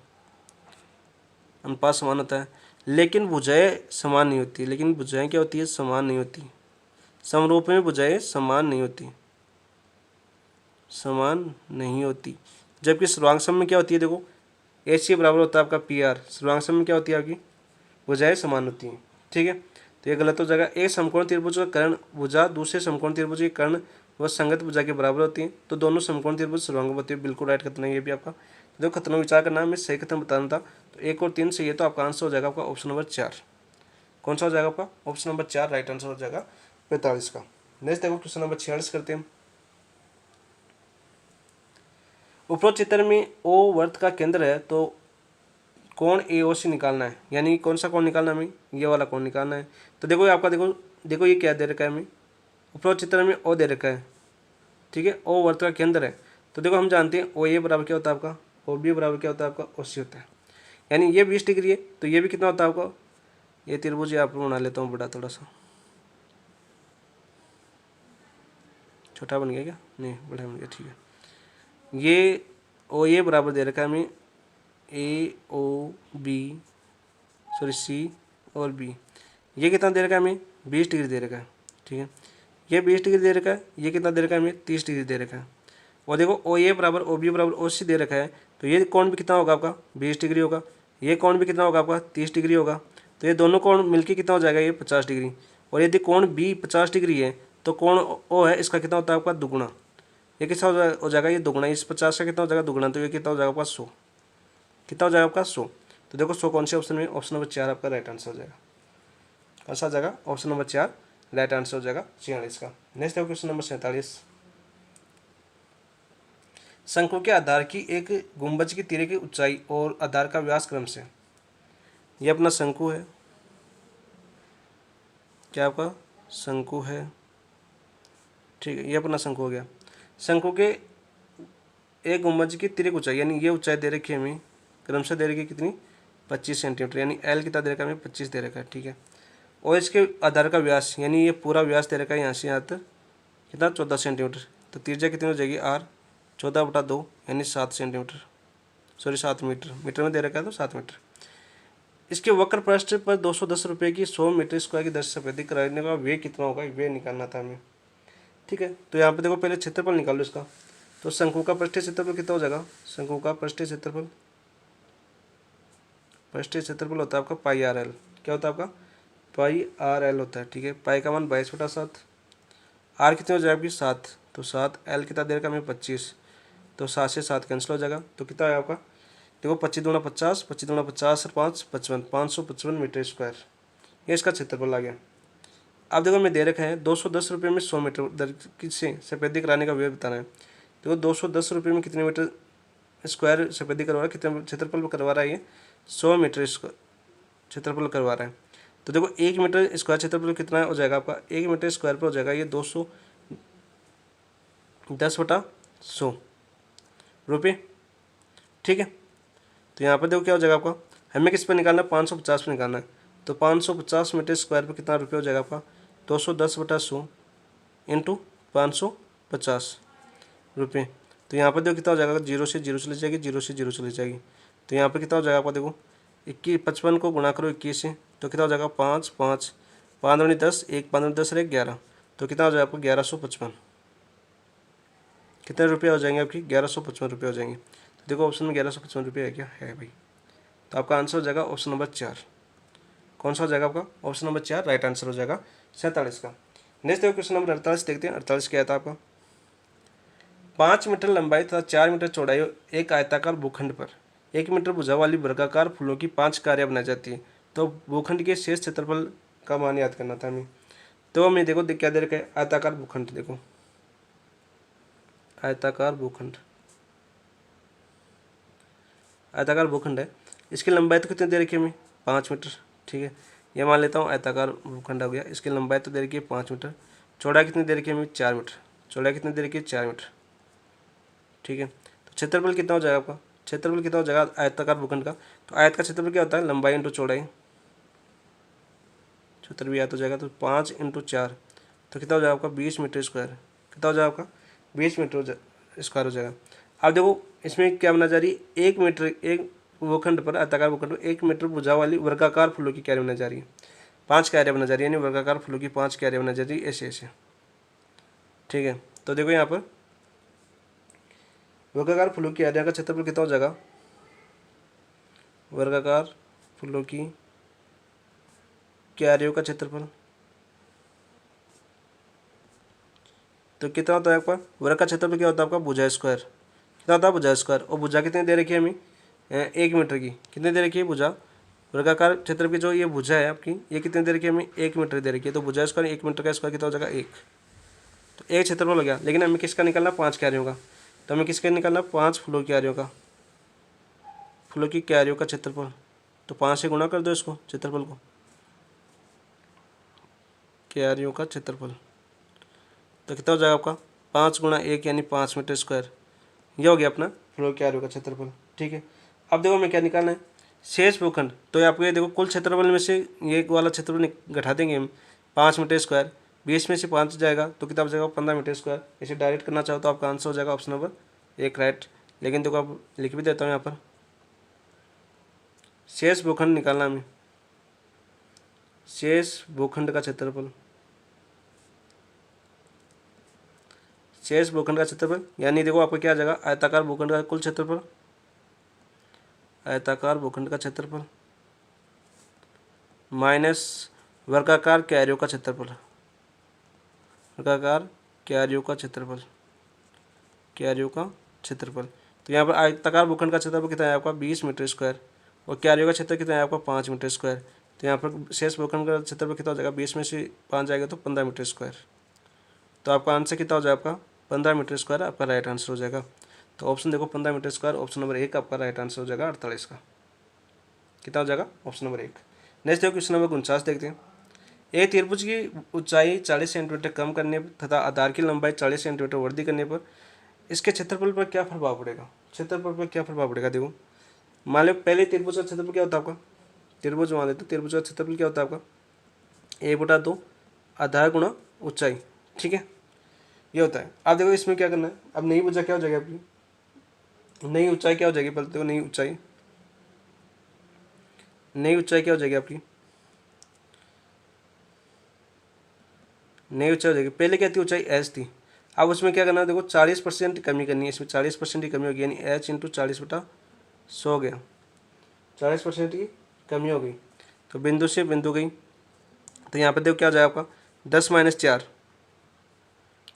अनुपात समान होता है। लेकिन भुजाएं समान नहीं होती, लेकिन भुजाएं क्या होती है समान नहीं होती, समरूप में भुजाएं समान नहीं होती, समान नहीं होती। जबकि सर्वांग में क्या होती है, देखो AC बराबर होता है आपका PR, सर्वांग में क्या होती है आपकी भुजाएं समान होती हैं, ठीक है। तो ये गलत हो जाएगा। एक समकोण त्रिभुज का कर्ण भुजा दूसरे समकोण त्रिभुज के कर्ण व संगत भुजा के बराबर होती है, तो दोनों समकोण त्रिभुज सर्वांग होती है, बिल्कुल राइट कथन है ये भी आपका। तो देखो कथनों विचार करना है, मैं सही कथन बताना था। तो 1 और 3 से ये तो आपका आंसर हो जाएगा आपका ऑप्शन नंबर 4। कौन सा हो जाएगा आपका ऑप्शन नंबर 4 राइट आंसर हो जाएगा 45 का। नेक्स्ट देखो क्वेश्चन नंबर 46 करते हैं। उपरोक्त चित्र में O वर्त का केंद्र है, तो कोण AOC निकालना है, यानी कौन सा कोण निकालना है हमें, ये वाला कोण निकालना है। तो देखो आपका देखो ये क्या दे रखा है हमें, उपरोक्त चित्र में O दे रखा है, ठीक है, O वर्त का केंद्र है। तो देखो हम जानते हैं OA बराबर क्या होता है आपका, OB बराबर क्या होता है आपका OC होता है, यानी ये 20 डिग्री है, तो ये भी कितना होता है आपका, ये त्रिभुज आप बना लेता हूँ बड़ा, थोड़ा सा छोटा बन गया क्या, नहीं बड़ा बन गया, ठीक है। ये OA बराबर दे रखा है हमें AOB सॉरी C और B, ये कितना दे रखा है हमें 20 डिग्री दे रखा है, ठीक है। ये 20 डिग्री दे रखा है, ये कितना दे रखा है हमें 30 डिग्री दे रखा है। और देखो OA बराबर OB बराबर OC दे रखा है, तो ये कोण भी कितना होगा आपका 20 डिग्री होगा, ये कोण भी कितना होगा आपका 30 डिग्री होगा। तो ये दोनों कोण मिलके कितना हो जाएगा, ये 50 डिग्री। और यदि कोण B 50 डिग्री है, तो कोण O है इसका कितना होता है आपका दुगुना, ये कितना हो जाएगा ये दुगुना, इस 50 का कितना हो जाएगा दुगुना, तो ये कितना हो जाएगा आपका 100, कितना हो जाएगा आपका 100। तो देखो 100 कौन से ऑप्शन में, ऑप्शन नंबर 4 आपका राइट आंसर हो जाएगा। कौन सा हो जाएगा ऑप्शन नंबर 4 राइट आंसर हो जाएगा 46 का। नेक्स्ट है क्वेश्चन नंबर 47। शंकु के आधार की एक गुंबज की तिरे की ऊंचाई और आधार का व्यास क्रम से, ये अपना शंकु है, क्या आपका शंकु है, ठीक है, ये अपना शंकु हो गया। शंकु के एक गुंबज की तिरक ऊंचाई, यानी ये ऊंचाई दे रखी है हमें, क्रमशः दे रखी है कितनी, 25 सेंटीमीटर, यानी एल कितना दे रखा है हमें, 25 दे रखा है, ठीक है। और इसके आधार का व्यास, यानी ये पूरा व्यास दे रखा है यहाँ से यहाँ तक कितना, 14 सेंटीमीटर। तो त्रिज्या कितनी हो जाएगी, आर, 14/2 यानी 7 सेंटीमीटर, सॉरी 7 मीटर, मीटर में दे रखा है तो 7 मीटर। इसके वक्र पृष्ठ पर 210 रुपये की 100 मीटर स्क्वायर की दर से सफेदी कराने का वे कितना होगा, वे निकालना था हमें, ठीक है। तो यहाँ पे देखो पहले क्षेत्रफल निकालो इसका। तो शंकु का पृष्ठीय क्षेत्रफल कितना हो जाएगा, शंकु का पृष्ठीय क्षेत्रफल होता है आपका पाई आर एल, क्या होता है आपका, पाई आर एल होता है, ठीक है। पाई का मान 22/7, आर कितनी हो जाएगी आपकी 7, तो 7, एल कितना देर का हमें 25, तो 7 से 7 कैंसिल हो जाएगा, तो कितना है आपका, देखो 25 दूना 50, 25 दूना 50 और 5 55, 555 मीटर स्क्वायर, ये इसका क्षेत्रफल आ गया। अब देखो मैं दे रखा है 210 रुपये में 100 मीटर दर से सफेदी कराने का व्यय बताना है। देखो 210 रुपये में कितने मीटर स्क्वायर सफेदी करवा रहा है, कितने क्षेत्रफल करवा रहा है ये, 100 मीटर क्षेत्रफल करवा रहा है। तो देखो 1 मीटर स्क्वायर क्षेत्रफल कितना हो जाएगा आपका, 1 मीटर स्क्वायर पर हो जाएगा ये 210/100 रुपये, ठीक है। तो यहाँ पर देखो क्या हो जाएगा आपका, हमें किस पर निकालना है, 550 पर निकालना है। तो 550 मीटर स्क्वायर पर कितना रुपये हो जाएगा आपका, 210/100 इंटू 550 रुपये। तो यहाँ पर देखो कितना हो जाएगा, 0 से 0 चली जाएगी, 0 से 0 चली जाएगी। तो यहाँ पर कितना हो जाएगा आपका, देखो 55 को गुणा करो 21 से, तो कितना हो जाएगा 5 5 5 दूनी 10, 1 5 दूनी 10 और 1 11, तो कितना हो जाएगा आपको 1155, कितने रुपये हो जाएंगे आपकी, 1155 रुपये हो जाएंगे। तो देखो ऑप्शन में 1155 रुपये है क्या, है भाई। तो आपका आंसर हो जाएगा ऑप्शन नंबर 4, कौन सा हो जाएगा आपका, ऑप्शन नंबर 4 राइट आंसर हो जाएगा 47 का। नेक्स्ट देखो क्वेश्चन नंबर 48 देखते हैं। 48 क्या था आपका, 5 मीटर लंबाई तथा 4 मीटर चौड़ाई एक आयताकार भूखंड पर 1 मीटर भुजा वाली वर्गाकार फूलों की 5 कारियां बनाई जाती है। तो भूखंड के शेष क्षेत्रफल का मान याद करना था हमें। तो हमें देखो क्या दे रखा है, आयताकार भूखंड, देखो आयताकार भूखंड, आयताकार भूखंड है, इसकी लंबाई तो कितनी दे रखी है हमें, 5 मीटर, ठीक है। ये मान लेता हूँ आयताकार भूखंड हो गया, इसकी लंबाई तो दे रखी है 5 मीटर, चौड़ाई कितनी दे रखी है हमें, 4 मीटर, चौड़ाई कितनी दे रखी है, 4 मीटर, ठीक है। तो क्षेत्रफल कितना हो जाएगा आपका, क्षेत्रफल कितना हो जाएगा आयताकार भूखंड का, तो आयत का क्षेत्रफल क्या होता है, लंबाई इंटू चौड़ाई, क्षेत्र भी याद हो जाएगा। तो 5 इंटू 4, तो कितना हो जाएगा आपका 20 मीटर स्क्वायर, कितना हो जाएगा आपका 20 मीटर स्क्वायर हो जाएगा। अब देखो इसमें क्या बना जा रही है, 1 मीटर, एक भूखंड पर आयताकार भूखंड पर 1 मीटर भुजा वाली वर्गाकार फूलों की क्यारियां बनाई जा रही है, 5 क्यारियां बनाई जा रही है, यानी वर्गाकार फूलों की 5 क्यारियां बनाई जा रही है, ऐसे ऐसे, ठीक है। तो देखो यहाँ पर वर्गाकार फूलों की क्यारियां का क्षेत्रफल कितना हो जाएगा, वर्गाकार फूलों की क्यारियों का क्षेत्रफल, तो कितना होता है आपका, वर्ग का क्षेत्रफल क्या होता है आपका, भुजा स्क्वायर, कितना होता है भुजा स्क्वायर, और भुजा कितनी दे रखी है हमें, 1 मीटर की, कितनी दे रखी है भुजा, वर्गाकार क्षेत्र की जो ये भुजा है आपकी, ये कितनी दे रखी है हमें, 1 मीटर दे रखी है। तो भुजा स्क्वायर 1 मीटर का स्क्वायर कितना हो जाएगा 1, तो एक क्षेत्रफल हो गया। लेकिन हमें किसका निकालना, 5 क्यारियों का, तो हमें किसका निकालना, 5 फूलों की क्यारियों का, फूलों की क्यारियों का क्षेत्रफल। तो 5 से गुणा कर दो इसको, क्षेत्रफल को, क्यारियों का क्षेत्रफल, तो कितना हो जाएगा आपका 5 गुणा 1 यानी 5 मीटर स्क्वायर, यह हो गया अपना फूलों की क्यारियों का क्षेत्रफल, ठीक है। अब देखो हमें क्या निकालना है, शेष भूखंड। तो ये आपको ये देखो कुल क्षेत्रफल में से ये वाला क्षेत्रफल घटा देंगे हम, 5 मीटर स्क्वायर, 20 में से 5 जाएगा तो कितना बचेगा 15 मीटर स्क्वायर। इसे डायरेक्ट करना चाहो तो आपका आंसर हो जाएगा ऑप्शन नंबर 1 राइट। लेकिन देखो आप लिख भी देता हूँ यहाँ पर, शेष भूखंड निकालना हमें, शेष भूखंड का क्षेत्रफल, शेष भूखंड का क्षेत्रफल यानी देखो आपको क्या आ जाएगा, आयताकार भूखंड का कुल क्षेत्रफल, आयताकार भूखंड का क्षेत्रफल माइनस वर्गाकार क्यारियों का क्षेत्रफल, वर्गाकार क्यारियों का क्षेत्रफल, क्यारियों का क्षेत्रफल। तो यहाँ पर आयताकार भूखंड का क्षेत्रफल कितना है आपका 20 मीटर स्क्वायर, और क्यारियों का क्षेत्र कितना है आपका 5 मीटर स्क्वायर। तो यहाँ पर शेष भूखंड का क्षेत्रफल कितना हो जाएगा, 20 में से 5 जाएगा तो 15 मीटर स्क्वायर। तो आपका आंसर कितना हो जाएगा, आपका 15 मीटर स्क्वायर आपका राइट आंसर हो जाएगा। तो ऑप्शन देखो 15 मीटर स्क्वायर, ऑप्शन नंबर 1 आपका राइट आंसर हो जाएगा 48 का। कितना हो जाएगा, ऑप्शन नंबर 1। नेक्स्ट देखो क्वेश्चन नंबर 49 देखते हैं। एक त्रिभुज की ऊंचाई 40 सेंटीमीटर कम करने तथा आधार की लंबाई 40 सेंटीमीटर वृद्धि करने पर इसके क्षेत्रफल पर क्या प्रभाव पड़ेगा, क्षेत्रफल पर क्या प्रभाव पड़ेगा। देखो मान लो पहले त्रिभुज का क्षेत्रफल क्या होता है आपका, त्रिभुज मान लेते, त्रिभुज का क्षेत्रफल क्या होता है आपका 1/2 आधार गुणा ऊंचाई, ठीक है, ये होता है। अब देखो इसमें क्या करना है, अब नई भुजा क्या हो जाएगी आपकी, नई ऊंचाई क्या हो जाएगी, पहले देखो नई ऊंचाई, नई ऊंचाई क्या हो जाएगी आपकी, नई ऊंचाई हो जाएगी। पहले क्या थी, ऊंचाई एच थी, अब उसमें क्या करना है, देखो 40% कमी करनी है, इसमें 40% की कमी होगी, यानी एच इंटू 40/100 हो गया, 40% की कमी हो गई। तो बिंदु से बिंदु गई, तो यहाँ पर देखो क्या हो जाएगा आपका 10 - 4,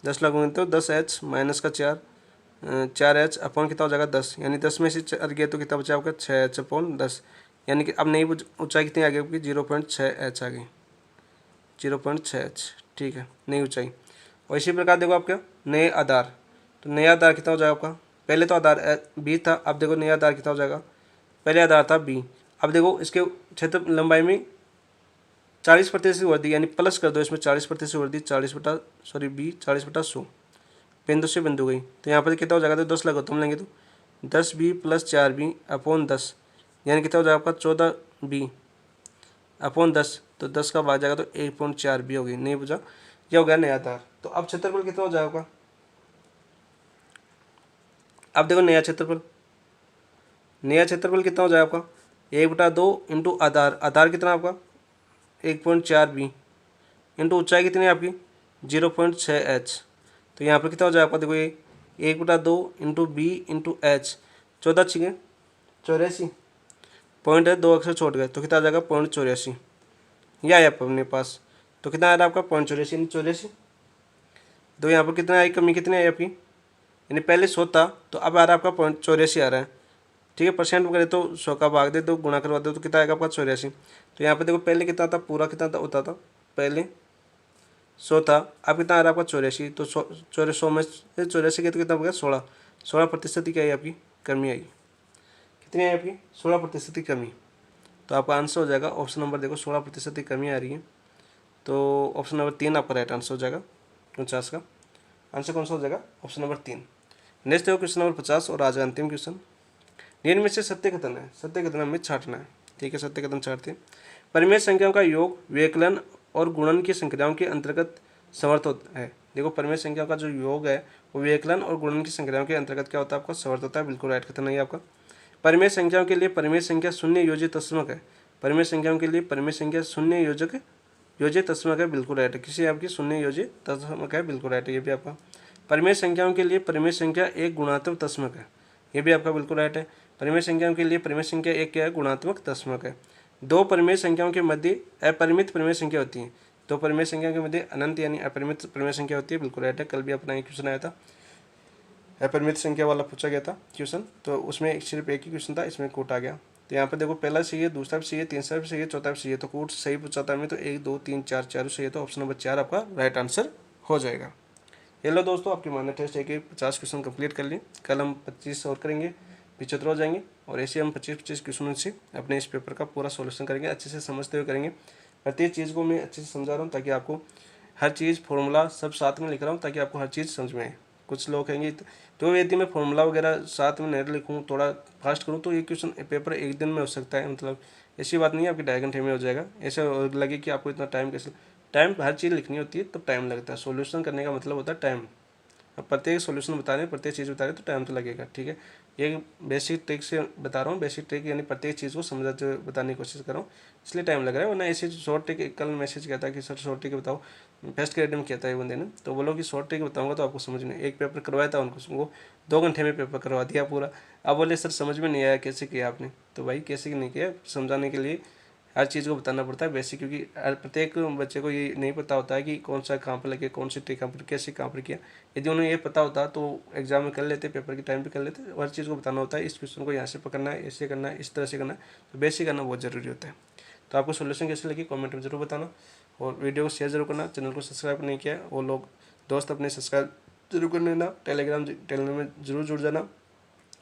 10 लगोगे तो 10H माइनस का 4, 4H अपॉन कितना हो जाएगा 10, यानी 10 में से 4 गया तो कितना बचा आपका 6H अपॉन 10, यानी कि अब नई ऊंचाई कितनी आ गई आपकी 0.6H आ गई, 0.6H, ठीक है, नई ऊंचाई। और इसी प्रकार देखो आपका नए आधार, तो नया आधार कितना हो जाएगा आपका, पहले तो आधार बी था, अब देखो नया आधार कितना हो जाएगा, पहले आधार था बी, अब देखो इसके क्षेत्र लंबाई में 40% वृद्धि, यानी प्लस कर दो इसमें 40% वृद्धि, 40/100 बिंदु से बिंदु गई, तो यहाँ पर कितना हो जाएगा, तो 10 लगो तुम लेंगे तो 10B + 4B अपॉन 10, यानी कितना हो जाएगा आपका 14B अपॉन 10, तो 10 का भाग जाएगा तो 1.4B होगी, नहीं बुझा, ये हो गया नया आधार। तो अब क्षेत्रफल कितना हो जाएगा, अब देखो नया क्षेत्रफल, नया क्षेत्रफल कितना हो जाएगा आपका 1/2 इंटू आधार, आधार कितना आपका 1.4B इंटू ऊंचाई कितनी है आपकी 0.6H, तो यहाँ पर कितना हो जाएगा आपका, देखो ये 1/2 into B into H, 14×6 = 84, point है 2 अक्षर छोड़ गए, तो कितना आ जाएगा 0.84, यह आया अपने पास, तो कितना आ रहा है आपका 0.84, 84। तो यहाँ पर कितना आई, कमी कितनी आई आपकी, यानी पहले 100 था तो अब आ रहा है आपका 0.84 आ रहा है, ठीक है, परसेंट में करें तो 100 का भाग दे दो, गुणा करवा दो, तो कितना आएगा आपका 84। तो यहाँ पर देखो पहले कितना था, पूरा कितना था होता था, पहले 100 था, अब कितना आ रहा है आपका 84, तो 100 में से 84 के तो कितना हो गया 16% की क्या आई आपकी कमी आई, कितनी आई आपकी 16% की कमी। तो आपका आंसर हो जाएगा ऑप्शन नंबर, देखो 16% की कमी आ रही है, तो ऑप्शन नंबर 3 आपका राइट आंसर हो जाएगा 49 का आंसर कौन सा हो जाएगा, ऑप्शन नंबर 3। नेक्स्ट देखो क्वेश्चन नंबर 50 और आज अंतिम क्वेश्चन, निम्न में से सत्य कथन है, सत्य कथन हमें छांटना है, ठीक है, सत्य कथन छांटते हैं। परिमेय संख्याओं का योग व्यकलन और गुणन की संख्याओं के अंतर्गत समर्थ होता है। देखो परिमेय संख्याओं का जो योग है वो व्यकलन और गुणन की संख्याओं के अंतर्गत क्या होता है आपका समर्थ होता है, बिल्कुल राइट कथन है आपका। परिमेय संख्याओं के लिए परिमेय संख्या शून्य योजित तस्मक है, परिमेय संख्याओं के लिए परिमेय संख्या शून्य योजित तस्मक है, बिल्कुल राइट है, किसी आपकी शून्य योजित तस्मक है, बिल्कुल राइट है, ये भी आपका। परिमेय संख्याओं के लिए परिमेय संख्या एक गुणात्मक तस्मक है, ये भी आपका बिल्कुल राइट है। परिमेय संख्याओं के लिए परिमेय संख्या एक क्या है, गुणात्मक तस्मक है। दो परिमेय संख्याओं के मध्य अपरिमित परिमेय संख्या होती है, दो परिमेय संख्याओं के मध्य अनंत यानी अपरिमित परिमेय संख्या होती है, बिल्कुल राइट है, कल भी अपना एक क्वेश्चन आया था, अपरिमित संख्या वाला पूछा गया था क्वेश्चन, तो उसमें सिर्फ एक ही क्वेश्चन था, इसमें कोट आ गया। तो यहाँ पर देखो पहला सही है, दूसरा भी सही है, तीसरा भी सही है, चौथा भी सही है, तो कोट सही पूछा था हमें, तो 1 2 3 4 चारों सही है, तो ऑप्शन नंबर 4 आपका राइट आंसर हो जाएगा। ये लो दोस्तों आपकी मान्य टेस्ट है कि 50 क्वेश्चन कंप्लीट कर लिए, कल हम 25 और करेंगे, 75 हो जाएंगे, और ऐसे हम 25-25 क्वेश्चनों से अपने इस पेपर का पूरा सॉल्यूशन करेंगे, अच्छे से समझते हुए करेंगे। प्रत्येक चीज़ को मैं अच्छे से समझा रहा हूँ ताकि आपको हर चीज़ फॉर्मूला सब साथ में लिख रहा हूँ ताकि आपको हर चीज़ समझ में आए। कुछ लोग कहेंगे तो यदि मैं फॉर्मूला वगैरह साथ में नहीं लिखूँ, थोड़ा फास्ट करूँ, तो ये क्वेश्चन पेपर एक दिन में हो सकता है, मतलब ऐसी बात नहीं है आपकी 2.5 घंटे में हो जाएगा। ऐसे लगे कि आपको इतना टाइम कैसे, टाइम हर चीज़ लिखनी होती है तब टाइम लगता है, सॉल्यूशन करने का मतलब होता है टाइम। अब प्रत्येक सॉल्यूशन बता रहे हैं, प्रत्येक चीज़ बता रहे हैं, तो टाइम तो लगेगा, ठीक है। ये बेसिक ट्रिक से बता रहा हूँ, बेसिक ट्रिक यानी प्रत्येक चीज़ को समझाते हुए बताने की कोशिश कर रहा हूँ, इसलिए टाइम लग रहा है। वरना ऐसे शॉर्ट ट्रिक, कल मैसेज किया था कि सर शॉर्ट ट्रिक बताओ, फर्स्ट ग्रेड में किया था एक बंदे ने, तो बोलो कि शॉर्ट ट्रिक बताऊंगा तो आपको समझ में, एक पेपर करवाया था उनको, वो 2 घंटे में पेपर करवा दिया पूरा। अब बोले सर समझ में नहीं आया, कैसे किया आपने, तो भाई कैसे नहीं किया, समझाने के लिए हर चीज़ को बताना पड़ता है बेसिक, क्योंकि प्रत्येक बच्चे को ये नहीं पता होता है कि कौन सा कहाँ पर लगे, कौन सी ट्रिक कहाँ पर कैसे कहाँ पर किया। यदि उन्हें ये पता होता तो एग्जाम में कर लेते, पेपर के टाइम पे कर लेते। हर चीज़ को बताना होता है, इस क्वेश्चन को यहाँ से पकड़ना है, ऐसे करना है, इस तरह से करना है, तो बेसिक करना बहुत ज़रूरी होता है। तो आपको सोल्यूशन कैसे लगी कॉमेंट में जरूर बताना, और वीडियो को शेयर जरूर करना, चैनल को सब्सक्राइब नहीं किया वो लोग दोस्त अपने सब्सक्राइब जरूर कर लेना, टेलीग्राम चैनल में जरूर जुड़ जाना।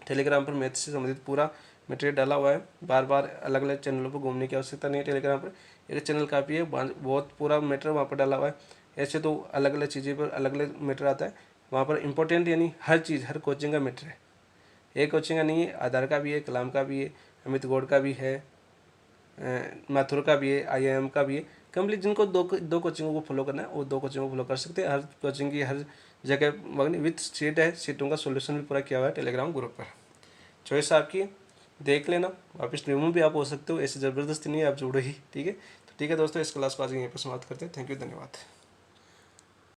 टेलीग्राम पर मैथ से संबंधित पूरा मटेरियल डाला हुआ है, बार बार अलग अलग चैनलों पर घूमने की आवश्यकता नहीं है। टेलीग्राम पर एक चैनल काफ़ी है, बहुत पूरा मैटर वहाँ पर डाला हुआ है। ऐसे तो अलग अलग चीज़ें पर अलग अलग मैटर आता है, वहाँ पर इम्पोर्टेंट यानी हर चीज़, हर कोचिंग का मैटर है। एक कोचिंग का नहीं है, आधार का भी है, कलाम का भी है, अमित गौड़ का भी है, माथुर का भी है, IIM का भी है। कंप्लीट जिनको दो कोचिंगों को फॉलो करना है वो दो कोचिंगों को फॉलो कर सकते हैं। हर कोचिंग की हर जगह विथ सीट है, सीटों का सोल्यूशन भी पूरा किया हुआ है टेलीग्राम ग्रुप पर। चॉइस आपकी, देख लेना, वापस रिमूव भी आप हो सकते हो, ऐसी ज़बरदस्ती नहीं है, आप जोड़ो ही। ठीक है, तो ठीक है दोस्तों, इस क्लास को आज यहीं पर समाप्त करते हैं। थैंक यू, धन्यवाद।